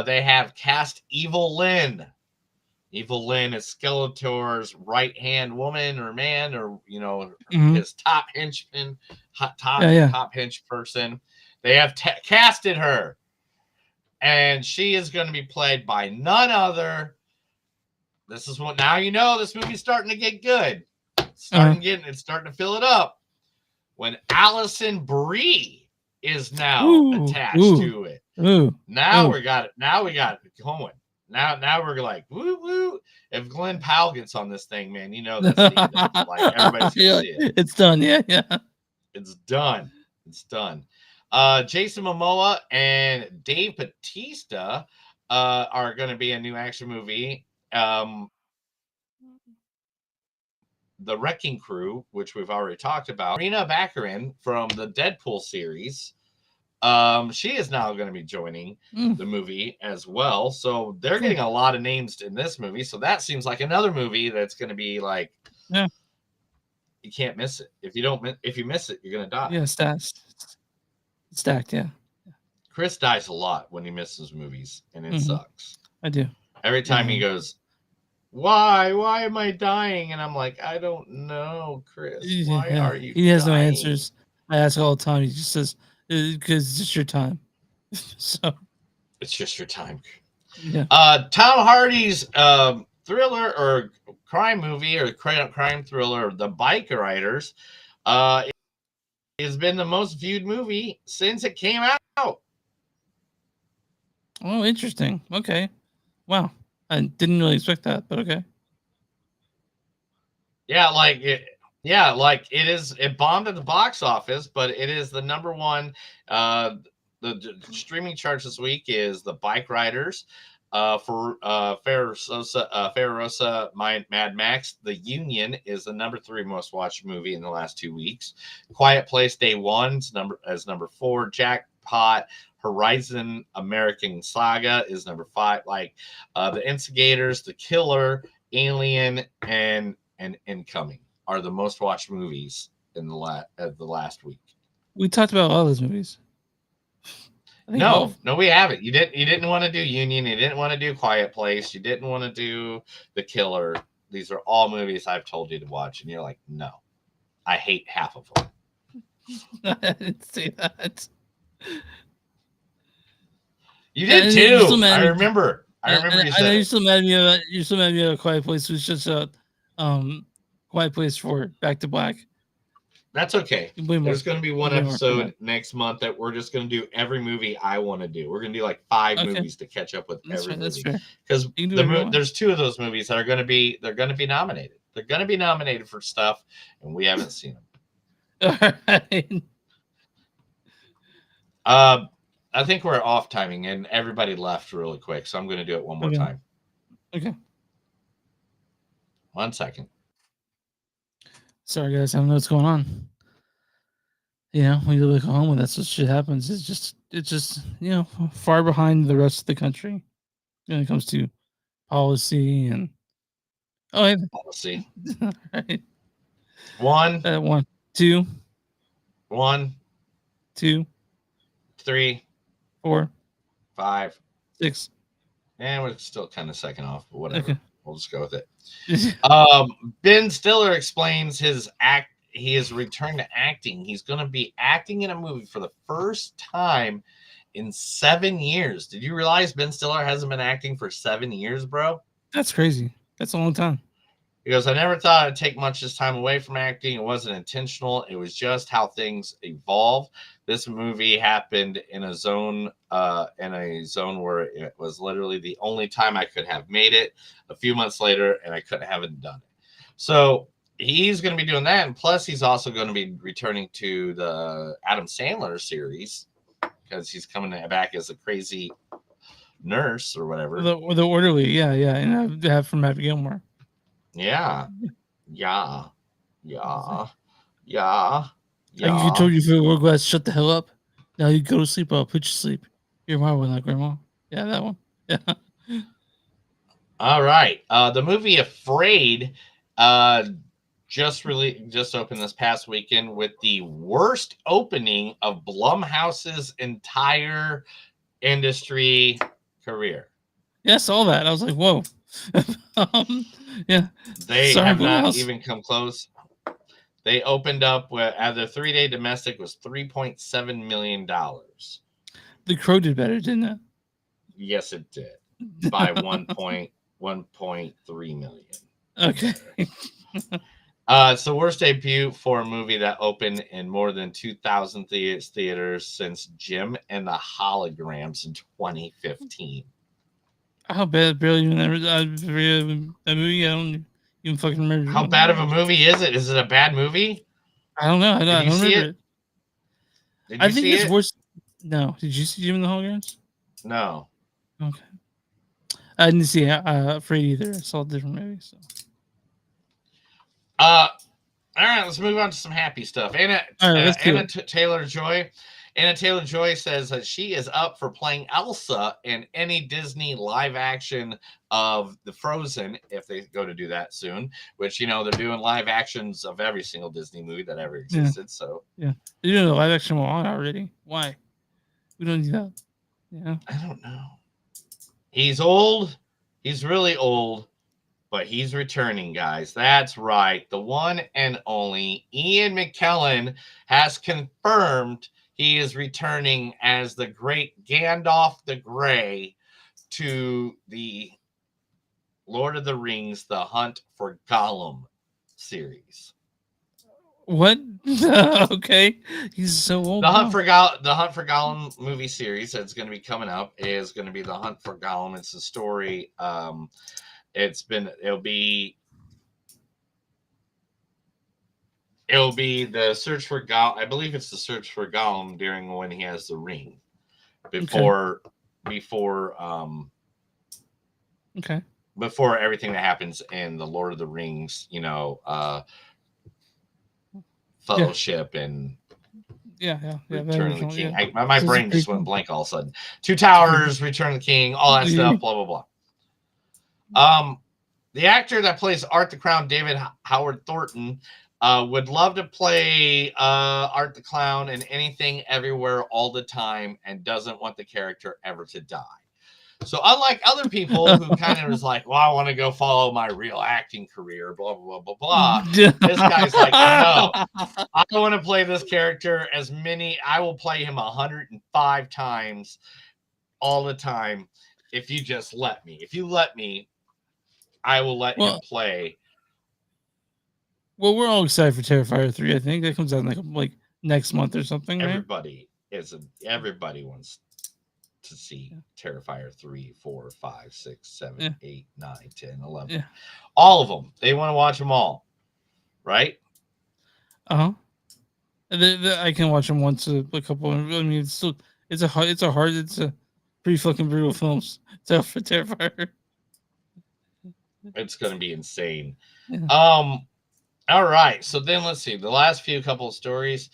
they have cast Evil Lynn. Evil Lynn is Skeletor's right-hand woman or man, or his top henchman, top hench person. They have casted her, and she is going to be played by none other. This is what now you know this movie's starting to get good. It's starting to fill it up. When Allison Brie is now attached to it. Now we got it. Now we got it going. Now we're like, woo woo. If Glenn Powell gets on this thing, man, you know that's the end of it. Like everybody's gonna see it. It's done. Yeah. It's done. It's done. Jason Momoa and Dave Bautista are going to be a new action movie. The Wrecking Crew, which we've already talked about. Rena Baccarin from the Deadpool series. She is now going to be joining the movie as well. So they're getting a lot of names in this movie. So that seems like another movie that's going to be like, you can't miss it. If you miss it, you're going to die. Yeah, stacked. Yeah. Chris dies a lot when he misses movies, and it sucks. I do. Every time he goes, why am I dying? And I'm like, I don't know, Chris. Why are you He has dying? no answers. I ask all the time. He just says, because it's just your time. So it's just your time. Yeah. Tom Hardy's thriller or crime movie or crime thriller, The Bike Riders, has been the most viewed movie since it came out. Oh, interesting. Okay. Wow. I didn't really expect that, but okay. Yeah, it is. It bombed at the box office, but it is the number one. The streaming charts this week is The Bike Riders, for Ferrarosa, Mad Max. The Union is the number 3 most watched movie in the last 2 weeks. Quiet Place Day One is number 4. Jackpot Horizon American Saga is number 5. Like The Instigators, The Killer, Alien, and Incoming are the most watched movies in the last week. We talked about all those movies. No, we haven't. You didn't want to do Union. You didn't want to do Quiet Place. You didn't want to do The Killer. These are all movies I've told you to watch, and you're like, no, I hate half of them. I didn't say that. You did too. I remember. I know you're still mad at me about A Quiet Place. It was just a Quiet Place for Back to Black. That's okay. There's going to be one episode next month that we're just going to do every movie I want to do. We're going to do like 5 movies to catch up with every movie. Because there's 2 of those movies that are going to be nominated. They're going to be nominated for stuff, and we haven't seen them. All right. I think we're off timing, and everybody left really quick, so I'm going to do it one more time. Okay. 1 second. Sorry, guys. I don't know what's going on. When you live at home and that's what shit happens. It's just far behind the rest of the country when it comes to policy and policy. Right. 1, 2, 1, 2, 3, 4, 5, 6. And we're still kind of second off, but whatever. Okay. We'll just go with it. Ben Stiller explains he has returned to acting. He's going to be acting in a movie for the first time in 7 years. Did you realize Ben Stiller hasn't been acting for 7 years, bro? That's crazy. That's a long time. He goes, I never thought I'd take much this time away from acting. It wasn't intentional. It was just how things evolve. This movie happened in a zone where it was literally the only time I could have made it. A few months later, and I couldn't have done it. So he's going to be doing that. And plus, he's also going to be returning to the Adam Sandler series because he's coming back as a crazy nurse or whatever. The orderly, yeah, and I have from Happy Gilmore. Yeah. I can told you for your glass, shut the hell up. Now you go to sleep. I'll put you to sleep. You're my one, like grandma. Yeah, that one. Yeah. All right. The movie Afraid just opened this past weekend with the worst opening of Blumhouse's entire industry career. Yeah, I saw that. I was like, whoa. Yeah. They have not even come close. They opened up with their 3-day domestic was $3.7 million. The Crow did better, didn't it? Yes, it did. By 1.3 million. Okay. It's the worst debut for a movie that opened in more than 2,000 theaters since Jim and the Holograms in 2015. How bad? Barely even that movie. I don't even fucking remember. How bad of a movie is it? Is it a bad movie? I don't know. I don't remember it. Did you see it? Worse. No. Did you see Jim and the Holograms? No. Okay. I didn't see Afraid either. I saw a different movie. So. All right, let's move on to some happy stuff. Anna Taylor-Joy. Anna Taylor-Joy says that she is up for playing Elsa in any Disney live action of the Frozen, if they go to do that soon, which, they're doing live actions of every single Disney movie that ever existed. Yeah. So yeah, they're doing a live action one already. Why? We don't need that. Yeah. I don't know. He's old. He's really old, but he's returning, guys. That's right. The one and only Ian McKellen has confirmed he is returning as the great Gandalf the Grey to the Lord of the Rings, The Hunt for Gollum series. What? Okay. He's so old. The Hunt for Gollum movie series that's going to be coming up is going to be The Hunt for Gollum. It's a story. It'll be the search for Gollum. I believe it's the search for Gollum during when he has the ring. Before everything that happens in the Lord of the Rings, Fellowship and Return of the King. My brain just went blank all of a sudden. Two Towers, Return of the King, all that stuff, blah, blah, blah. The actor that plays Art the Clown, David Howard Thornton, would love to play Art the Clown in Anything, Everywhere, All the Time, and doesn't want the character ever to die. So unlike other people who kind of was like, well, I want to go follow my real acting career, blah, blah, blah, blah, blah. This guy's like, no, I want to play this character I will play him 105 times all the time if you just let me. If you let me, I will let him play. Well, we're all excited for Terrifier 3. I think that comes out like next month or something, right? Everybody wants to see Terrifier 3, 4, 5, 6, 7, 8, 9, 10, 11. Yeah. All of them. They want to watch them all. Right? Uh-huh. I can watch them once a couple. I mean, it's a pretty fucking brutal film. So for Terrifier. It's going to be insane. Yeah. All right. So then let's see. The last couple of stories.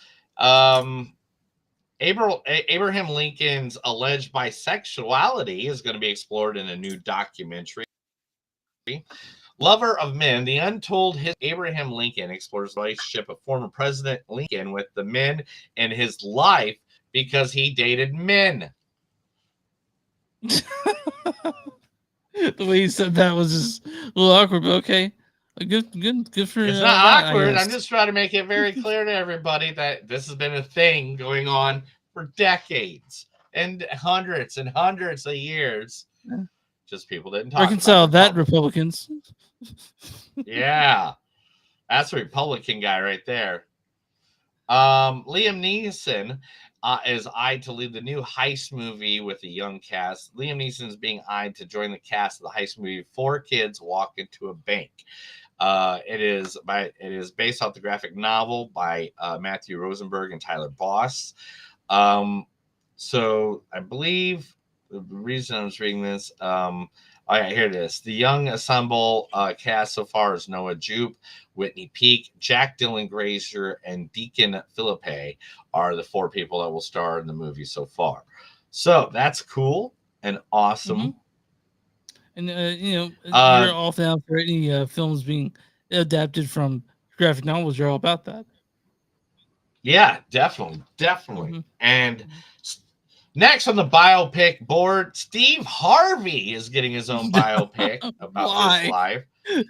Abraham Lincoln's alleged bisexuality is going to be explored in a new documentary. Lover of Men, The Untold History. Abraham Lincoln explores the relationship of former President Lincoln with the men in his life because he dated men. The way you said that was just a little awkward, but okay. Good for It's not awkward. I'm just trying to make it very clear to everybody that this has been a thing going on for decades and hundreds of years. Yeah. Just people didn't talk Reconcile about that, Republicans. Yeah, that's a Republican guy right there. Liam Neeson is eyed to lead the new heist movie with a young cast. Liam Neeson is being eyed to join the cast of the heist movie Four Kids Walk into a Bank. It is based off the graphic novel by Matthew Rosenberg and Tyler Boss. So I believe the reason I was reading this, all right, here it is. The young ensemble cast so far is Noah Jupe, Whitney Peak, Jack Dylan Grazer, and Deacon Philippe are the four people that will star in the movie so far. So that's cool and awesome. And you're all down for any films being adapted from graphic novels. You're all about that. Yeah, definitely. And next on the biopic board, Steve Harvey is getting his own biopic about his life.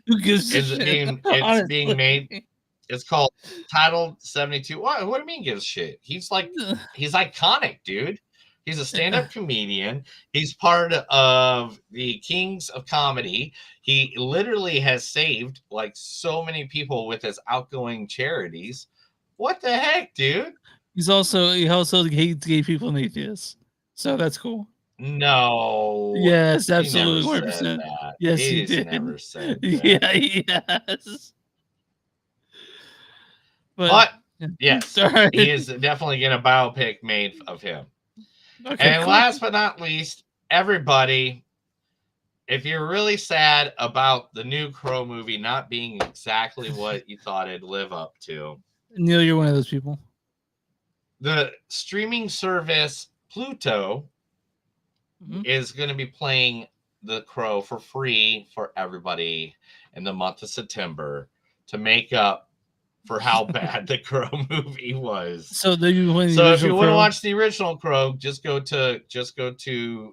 Who gives a It's shit? it's being made. It's called Title 72. What do you mean gives shit? He's iconic, dude. He's a stand-up comedian. He's part of the Kings of Comedy. He literally has saved like so many people with his outgoing charities. What the heck, dude? He also hates gay people and atheists. So that's cool. No. Yes, He absolutely. never said 100%. that. Yes, He's he did. never said that. Yeah, yes. But yes, Sorry. he is definitely getting a biopic made of him. Okay, And cool. last but not least, everybody, if you're really sad about the new Crow movie not being exactly what you thought it'd live up to, Neil, you're one of those people. the streaming service Pluto is going to be playing The Crow for free for everybody in the month of September to make up for how bad the Crow movie was. So if you want to watch the original Crow, just go to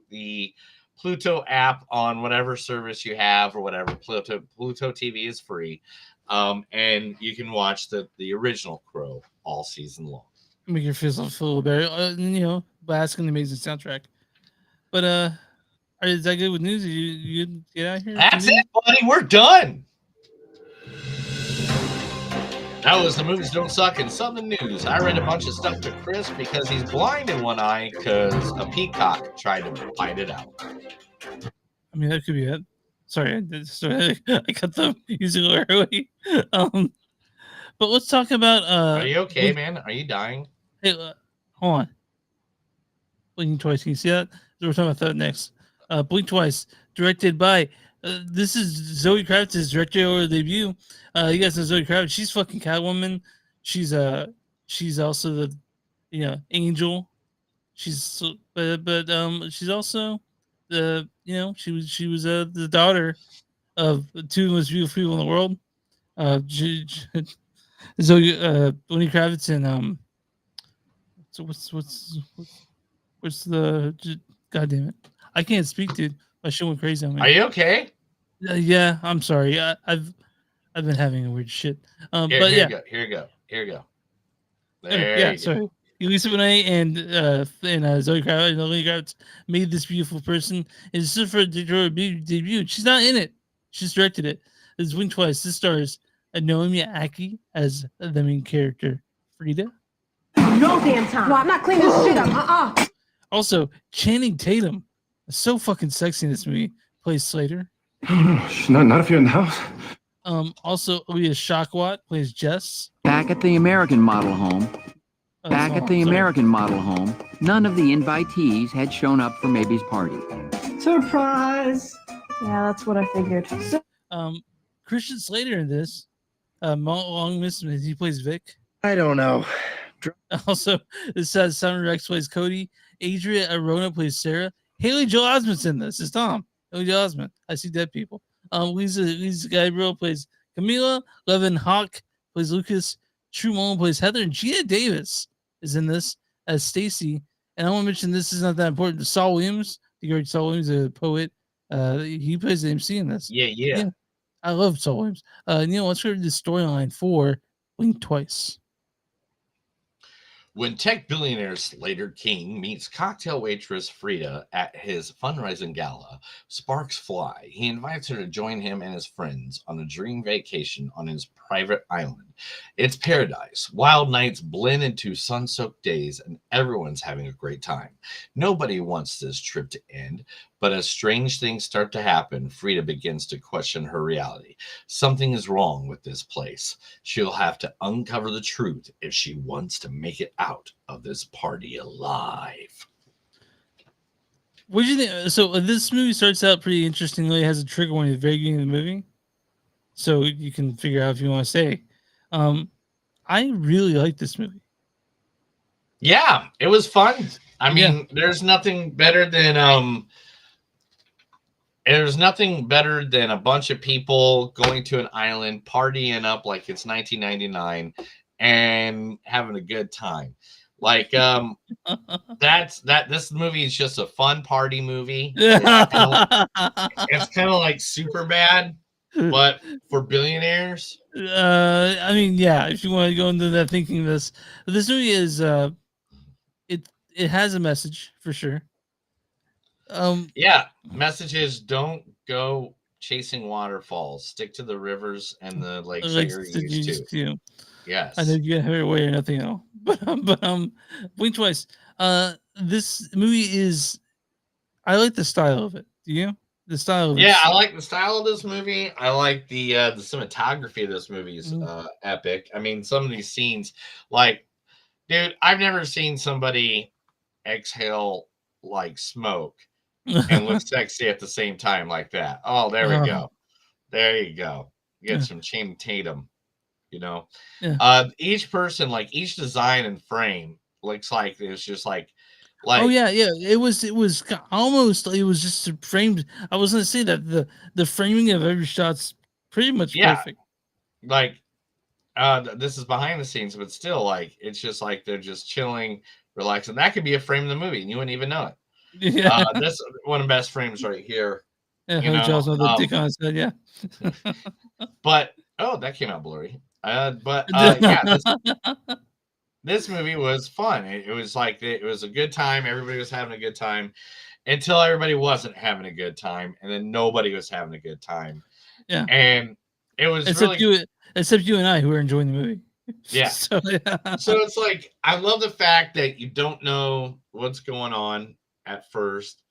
the Pluto app on whatever service you have or whatever. Pluto TV is free, and you can watch the original Crow all season long. Make your feel a little better. Bask in the amazing soundtrack. But is that good with news? You get out of here? That's it, buddy. We're done. That was the Movies Don't Suck in Southern News. I read a bunch of stuff to Chris because he's blind in one eye because a peacock tried to bite it out. I mean, that could be it. Sorry, I cut the music early. But let's talk about. Are you okay, man? Are you dying? Hey, hold on. Blinking Twice. Can you see that? We're talking about that next. Blink Twice, directed by. This is Zoe Kravitz's directorial debut. You guys know Zoe Kravitz. She's fucking Catwoman. She's also the Angel. She's but she's also the she was the daughter of the two most beautiful people in the world. Zoe Lenny Kravitz and so what's the God damn it. I can't speak, dude. My shit went crazy on me. Are you okay? Yeah, I'm sorry. I've been having a weird shit. Here you go. Yeah, sorry. Elisa Bonet and Zoe Kravitz made this beautiful person. And this is for a debut. She's not in it. She's directed it. This is Blink Twice. This stars Naomi Aki as the main character, Frida. No damn time. No, I'm not cleaning this shit up. Also, Channing Tatum, so fucking sexy in this movie, plays Slater. Not if you're in the house. Also, Leah Shockwat plays Jess. Back at the American model home. None of the invitees had shown up for Maybe's party. Surprise! Yeah, that's what I figured. Christian Slater in this. Long Missman, he plays Vic. I don't know. Also, this says Summer Rex plays Cody. Adria Arona plays Sarah. Haley Joel Osment's in this. It's Tom. Haley Joel Osment. I see dead people. Lisa Gabriel plays Camila. Levin Hawk plays Lucas. True Mullen plays Heather. And Gina Davis is in this as Stacy. And I want to mention this is not that important. Saul Williams, the great Saul Williams, a poet. He plays the MC in this. Yeah. I love Saul Williams. Neil, let's go to the storyline for Blink Twice. When tech billionaire Slater King meets cocktail waitress Frida at his fundraising gala, sparks fly. He invites her to join him and his friends on a dream vacation on his private island. It's paradise. Wild nights blend into sun-soaked days, and everyone's having a great time. Nobody wants this trip to end, but as strange things start to happen, Frida begins to question her reality. Something is wrong with this place. She'll have to uncover the truth if she wants to make it out of this party alive. What do you think? So this movie starts out pretty interestingly. It has a trigger warning at the very beginning of the movie, so you can figure out if you want to stay. I really like this movie. Yeah, it was fun. I mean, there's nothing better than a bunch of people going to an island, partying up like it's 1999 and having a good time. Like this movie is just a fun party movie. It's kind of like Superbad, but for billionaires. I mean, yeah, if you want to go into that thinking this movie is it has a message for sure. Yeah, messages: don't go chasing waterfalls. Stick to the rivers and the lakes that you're used to. Yes, I know you gotta have your way or nothing else. But blink twice. This movie is. I like the style of it. Do you? The style of it. Yeah, I like the style of this movie. I like the cinematography of this movie is epic. I mean, some of these scenes, like, dude, I've never seen somebody exhale like smoke and look sexy at the same time like that. Oh, there we go. There you go. You get some Channing Tatum, you know. Yeah. Each person, like each design and frame looks like it's just like oh yeah, it was almost, it was just framed. I was gonna say that the framing of every shot's pretty much perfect. Like this is behind the scenes, but still, like, it's just like they're just chilling, relaxing. That could be a frame of the movie and you wouldn't even know it. Yeah. That's one of the best frames right here. Yeah, you know, the dick on his head, yeah. But that came out blurry. Yeah, this movie was fun. It was like it was a good time. Everybody was having a good time until everybody wasn't having a good time, and then nobody was having a good time. Yeah, and it was except you and I who were enjoying the movie. Yeah. So it's like I love the fact that you don't know what's going on at first,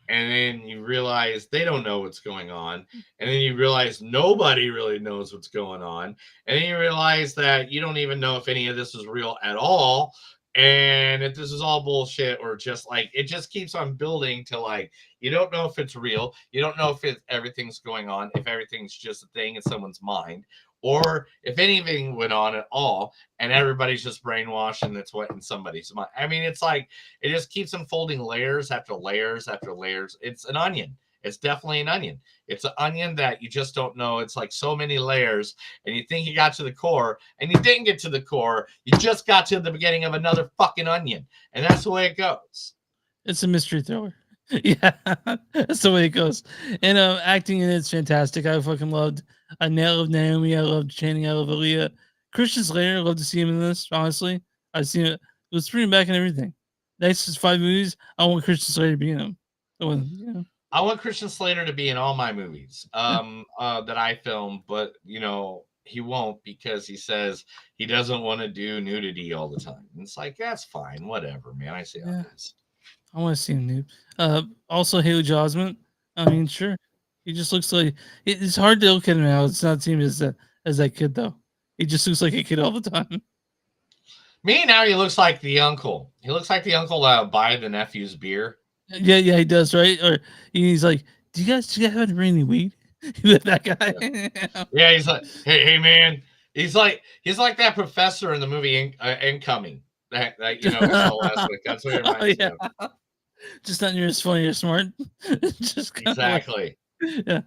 and then you realize they don't know what's going on, and then you realize nobody really knows what's going on, and then you realize that you don't even know if any of this is real at all, and if this is all bullshit, or just like it just keeps on building to like you don't know if it's real, you don't know if everything's going on, if everything's just a thing in someone's mind, or if anything went on at all, and everybody's just brainwashed and it's what in somebody's mind. I mean, it's like it just keeps unfolding layers after layers after layers. It's an onion. It's definitely an onion. It's an onion that you just don't know. It's like so many layers, and you think you got to the core, and you didn't get to the core. You just got to the beginning of another fucking onion, and that's the way it goes. It's a mystery thriller. Yeah, that's the way it goes. And acting in it's fantastic. I fucking loved. I love Naomi. I loved Channing. I love Aaliyah. Christian Slater. I love to see him in this. Honestly, I've seen it. It was bringing back and everything. Next 5 movies, I want Christian Slater to be in them. I want Christian Slater to be in all my movies that I film, but he won't because he says he doesn't want to do nudity all the time. And it's like that's fine, whatever, man. I see how it is. I want to see him nude. Also, Haley Joel Osment. I mean, sure, he just looks like it's hard to look at him now. It's not seem as that kid though. He just looks like a kid all the time. Me now, he looks like the uncle. He looks like the uncle buy the nephew's beer. Yeah, he does, right? Or he's like, "Do you guys have any weed?" That guy. Yeah, he's like, "Hey, man." He's like that professor in the movie Incoming. That we saw last week. That's what it reminds me of. Just not near as funny or smart. Just exactly. Yeah,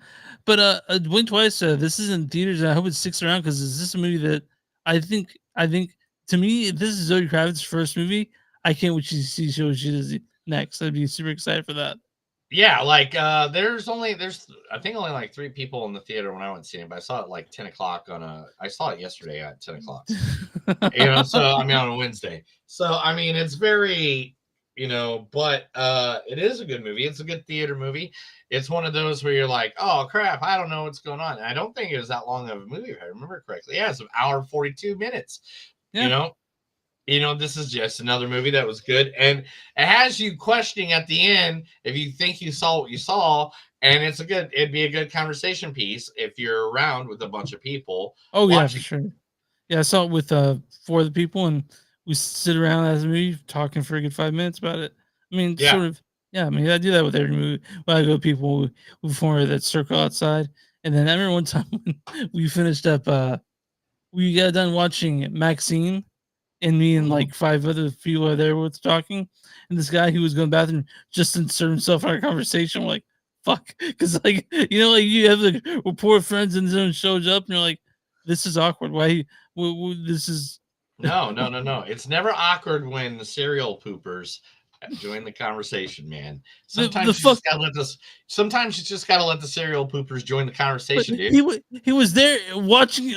but Blink Twice. This is in theaters, and I hope it sticks around because is this a movie that I think to me, if this is Zoe Kravitz's first movie, I can't wait to see what she does next. I'd be super excited for that. Yeah, like there's I think only like 3 people in the theater when I went to see it, but I saw it like 10 o'clock I saw it yesterday at 10 o'clock. So I mean on a Wednesday. So I mean it's very, but it is a good movie. It's a good theater movie. It's one of those where you're like, oh crap, I don't know what's going on. And I don't think it was that long of a movie if I remember correctly. Yeah, it's an hour and 42 minutes. Yeah. This is just another movie that was good, and it has you questioning at the end if you think you saw what you saw, and it'd be a good conversation piece if you're around with a bunch of people Oh yeah, for watching. sure. Yeah, I saw it with 4 other people, and we sit around as a movie talking for a good 5 minutes about it. I mean, Yeah. sort of. Yeah, I mean, I do that with every movie. When I go, with people who form that circle outside, and then I remember one time when we finished up. We got done watching Maxine, and me and like 5 other people are there with talking, and this guy who was going to the bathroom just insert himself in our conversation. We're like, fuck, because like like you have like rapport of friends, and someone shows up, and you're like, this is awkward. Why? This is No. It's never awkward when the serial poopers join the conversation, man. the Sometimes you fuck. just gotta let this. Sometimes you just gotta let the serial poopers join the But conversation, dude. he was there watching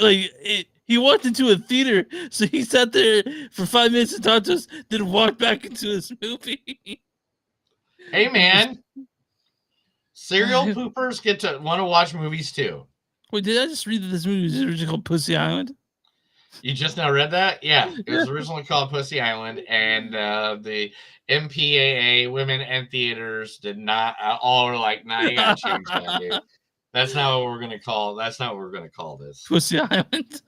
he walked into a theater, so he sat there for 5 minutes and talked to us, then walked back into his movie. Hey, man, serial poopers get to want to watch movies too. Wait, did I just read that this movie was originally called Pussy Island? You just now read that? Yeah, it was originally called Pussy Island, and the MPAA, Women and Theaters, did not. All were like, "Nah, you gotta change that, dude. That's not what we're gonna call. That's not what we're gonna call this." Pussy Island.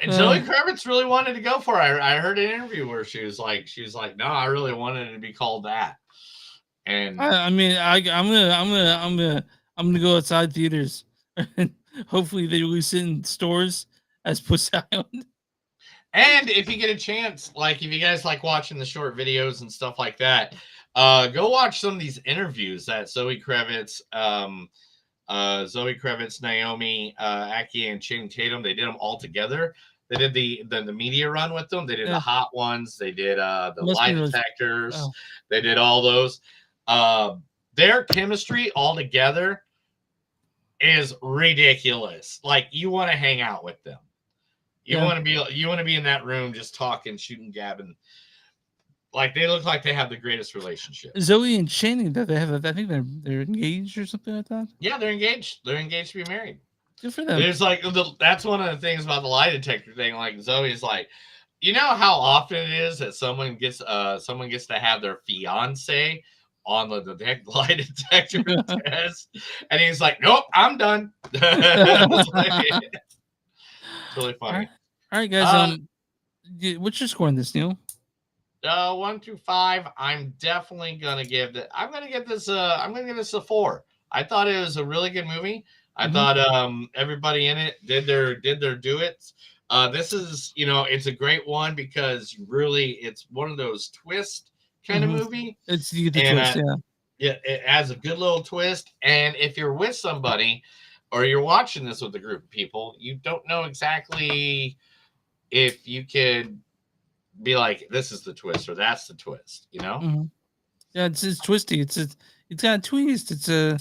And Zoe Kravitz really wanted to go for it. I heard an interview where she was like, "No, I really wanted it to be called that." And I mean, I'm gonna go outside theaters, and hopefully they release it in stores as Pussy Island. And if you get a chance, like if you guys like watching the short videos and stuff like that, go watch some of these interviews that Zoe Kravitz, Naomi Aki, and Channing Tatum. They did them all together. They did the media run with them. They did the hot ones. They did the lie detectors. Oh. They did all those. Their chemistry all together is ridiculous. Like you want to hang out with them. You want to be in that room just talking, shooting, gabbing. Like they look like they have the greatest relationship. Zoe and Channing, that they have, I think they're engaged or something like that. Yeah, they're engaged. They're engaged to be married. Good for them. There's like that's one of the things about the lie detector thing. Like Zoe's like, you know how often it is that someone gets to have their fiance on the lie detector test, and he's like, nope, I'm done. It's really funny. All right, guys. What's your score on this, Neil? 1 through 5. I'm definitely gonna give that. I'm gonna give this a 4. I thought it was a really good movie. I thought everybody in it did their do it. This is it's a great one because really it's one of those twist kind of movie. It's the twist, yeah. Yeah, it has a good little twist. And if you're with somebody or you're watching this with a group of people, you don't know exactly if you could be like, this is the twist or that's the twist, Yeah, it's twisty. It's got a twist. It's a.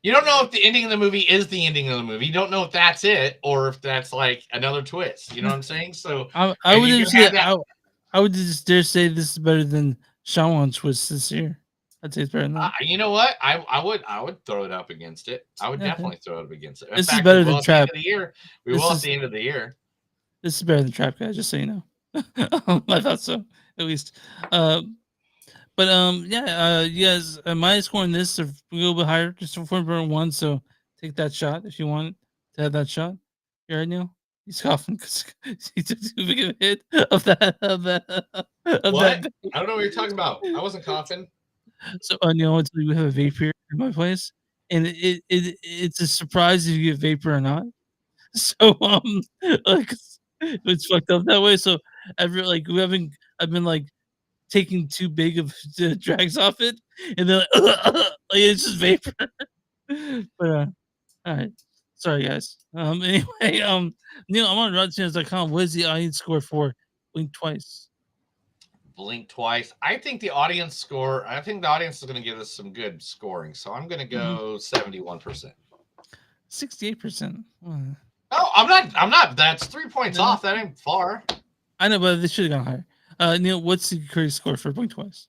You don't know if the ending of the movie is the ending of the movie. You don't know if that's it or if that's like another twist. You know what I'm saying? So I would just dare say this is better than Shyamalan twist this year. I'd say it's better than that. You know what? I would throw it up against it. I would definitely throw it up against it. This is better than Trap. We will at the end of the year. This is better than Trap, guys. Just so you know. I thought so, at least. Yes, my score on this is a little bit higher, just 4.1. So take that shot if you want to have that shot. You right, Neil? He's coughing because he took too big of a hit of that. What? I don't know what you're talking about. I wasn't coughing. So, Neil, we have a vape here in my place, and it's a surprise if you get vapor or not. So, like, it's fucked up that way. So, I've been like taking too big of drags off it, and then like, it's just vapor. But all right, sorry guys. Anyway, Neil, I'm on RottenTomatoes.com. What is the audience score for Blink Twice? Blink twice. I think the audience is going to give us some good scoring. So I'm going to go 71%. 68%. Oh, I'm not. That's 3 points off. That ain't far. I know, but they should have gone higher. Neil, what's the critic score for Blink Twice?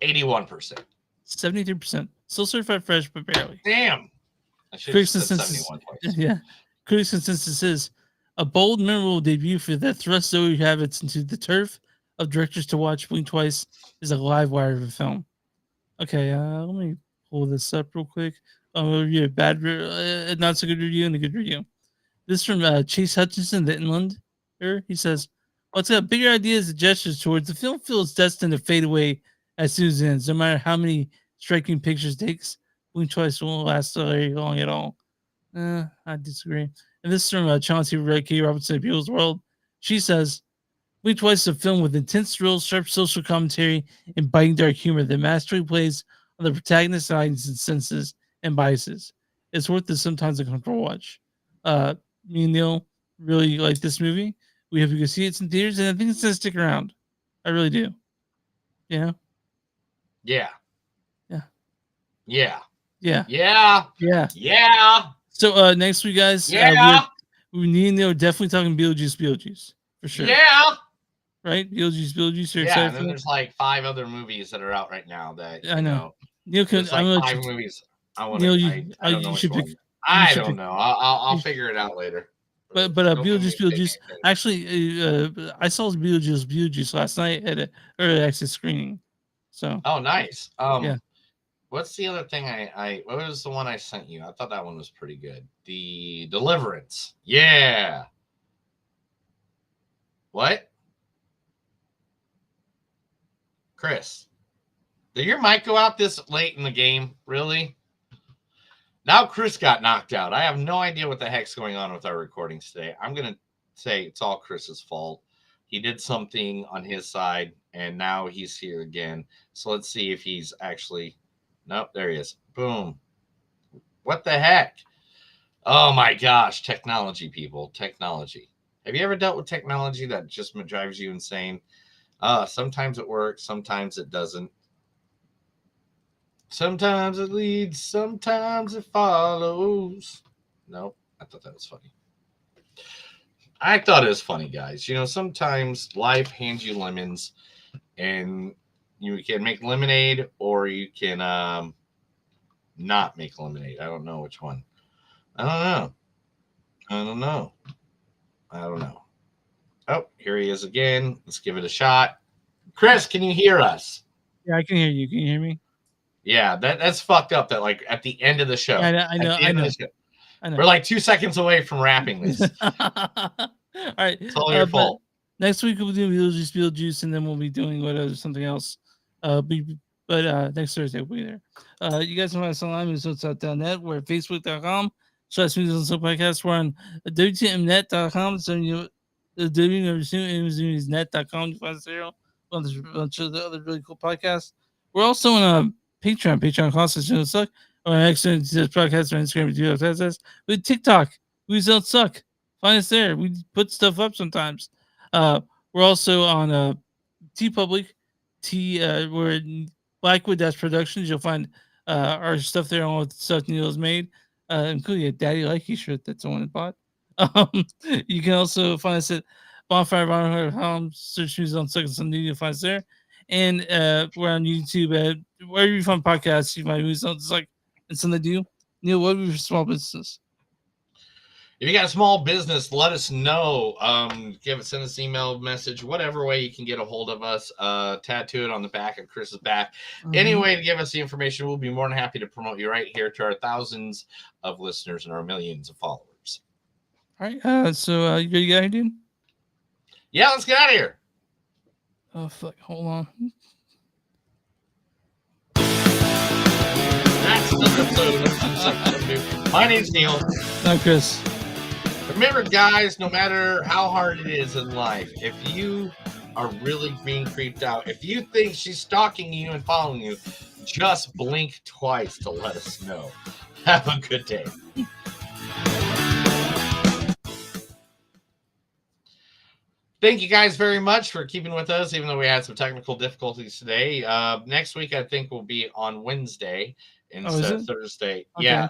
81%. 73%. Still certified fresh, but barely. Damn. I should have Critics' said consensus, 71 points. yeah. Critics' consensus is a bold, memorable debut for that thrust Zoe Kravitz into the turf of directors to watch. Blink Twice is a live wire of a film. Okay, let me pull this up real quick. Review a not so good review and a good review. This is from Chase Hutchinson, the Inland. He says, "Well, it's got bigger ideas and gestures towards the film. Feels destined to fade away as soon as it ends. No matter how many striking pictures it takes, Blink Twice won't last very long at all." I disagree. And this is from Chauncey K. Robinson of People's World. She says, Blink Twice is a film with intense thrills, sharp social commentary, and biting dark humor that masterfully plays on the protagonist's eyes and senses and biases. It's worth the sometimes uncomfortable watch. Me and Neil really like this movie. We hope you can see it in theaters, and I think it's going to stick around. I really do. Yeah. Yeah. Yeah. Yeah. Yeah. Yeah. Yeah. Yeah. So next week, guys, yeah. we need and Neil are definitely talking Beetlejuice for sure. Yeah. Right? Beetlejuice. You're Yeah, excited and then there's like 5 other movies that are out right now that I know. Neil, there's like 5 movies. I want to. I don't know which one. I don't know. I'll figure it out later. But Beetlejuice. Actually, I saw Beetlejuice last night at an early access screening. So. Oh, nice. Yeah. What's the other thing what was the one I sent you? I thought that one was pretty good. The Deliverance. Yeah. What? Chris, did your mic go out this late in the game? Really? Now Chris got knocked out. I have no idea what the heck's going on with our recordings today. I'm going to say it's all Chris's fault. He did something on his side, and now he's here again. So let's see if he's actually... Nope, there he is. Boom. What the heck? Oh, my gosh. Technology, people. Technology. Have you ever dealt with technology that just drives you insane? Sometimes it works. Sometimes it doesn't. Sometimes it leads. Sometimes it follows. Nope. I thought that was funny. I thought it was funny, guys. You know, sometimes life hands you lemons, and you can make lemonade, or you can not make lemonade. I don't know which one. I don't know. Oh, here he is again. Let's give it a shot. Chris, can you hear us? Yeah, I can hear you. Can you hear me? Yeah, that's fucked up. That like at the end of the show. I know. We're like 2 seconds away from wrapping this. All right. It's all your fault. Next week we'll do Beetlejuice, and then we'll be doing something else. But next Thursday we'll be there. You guys can find us online at Minnesota.net. We're at Facebook.com/podcast. We're on WTMnet.com. So www.net.com. You find us there. A bunch of the other really cool podcasts. We're also on Patreon. Patreon.com/Don't Suck. Or excellent podcast on Instagram. With TikTok, we don't suck. Find us there. We put stuff up sometimes. We're also on TeePublic. We're in Blackwood Productions. You'll find our stuff there on what stuff Neil's made, including a Daddy Likey shirt that someone bought. You can also find us at bonfire.com. Search News on Suck and Sunday. You'll find us there. And we're on YouTube. Wherever you find podcasts, you find News on Suck and Sunday. Do Neil, what are your small businesses? If you got a small business, let us know. Send us an email, message, whatever way you can get a hold of us. Tattoo it on the back of Chris's back. Any way to give us the information, we'll be more than happy to promote you right here to our thousands of listeners and our millions of followers. All right. So you ready to get out of here, dude? Yeah, let's get out of here. Oh, fuck. Hold on. That's another episode. My name's Neil. I'm Chris. Remember, guys, no matter how hard it is in life, if you are really being creeped out, if you think she's stalking you and following you, just blink twice to let us know. Have a good day. thank you guys very much for keeping with us, even though we had some technical difficulties today. Next week, I think, will be on Wednesday instead of Thursday. Okay. Yeah.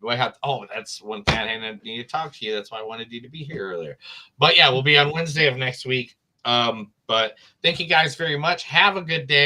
That's one thing I need to talk to you. That's why I wanted you to be here earlier. But yeah, we'll be on Wednesday of next week. But thank you guys very much. Have a good day.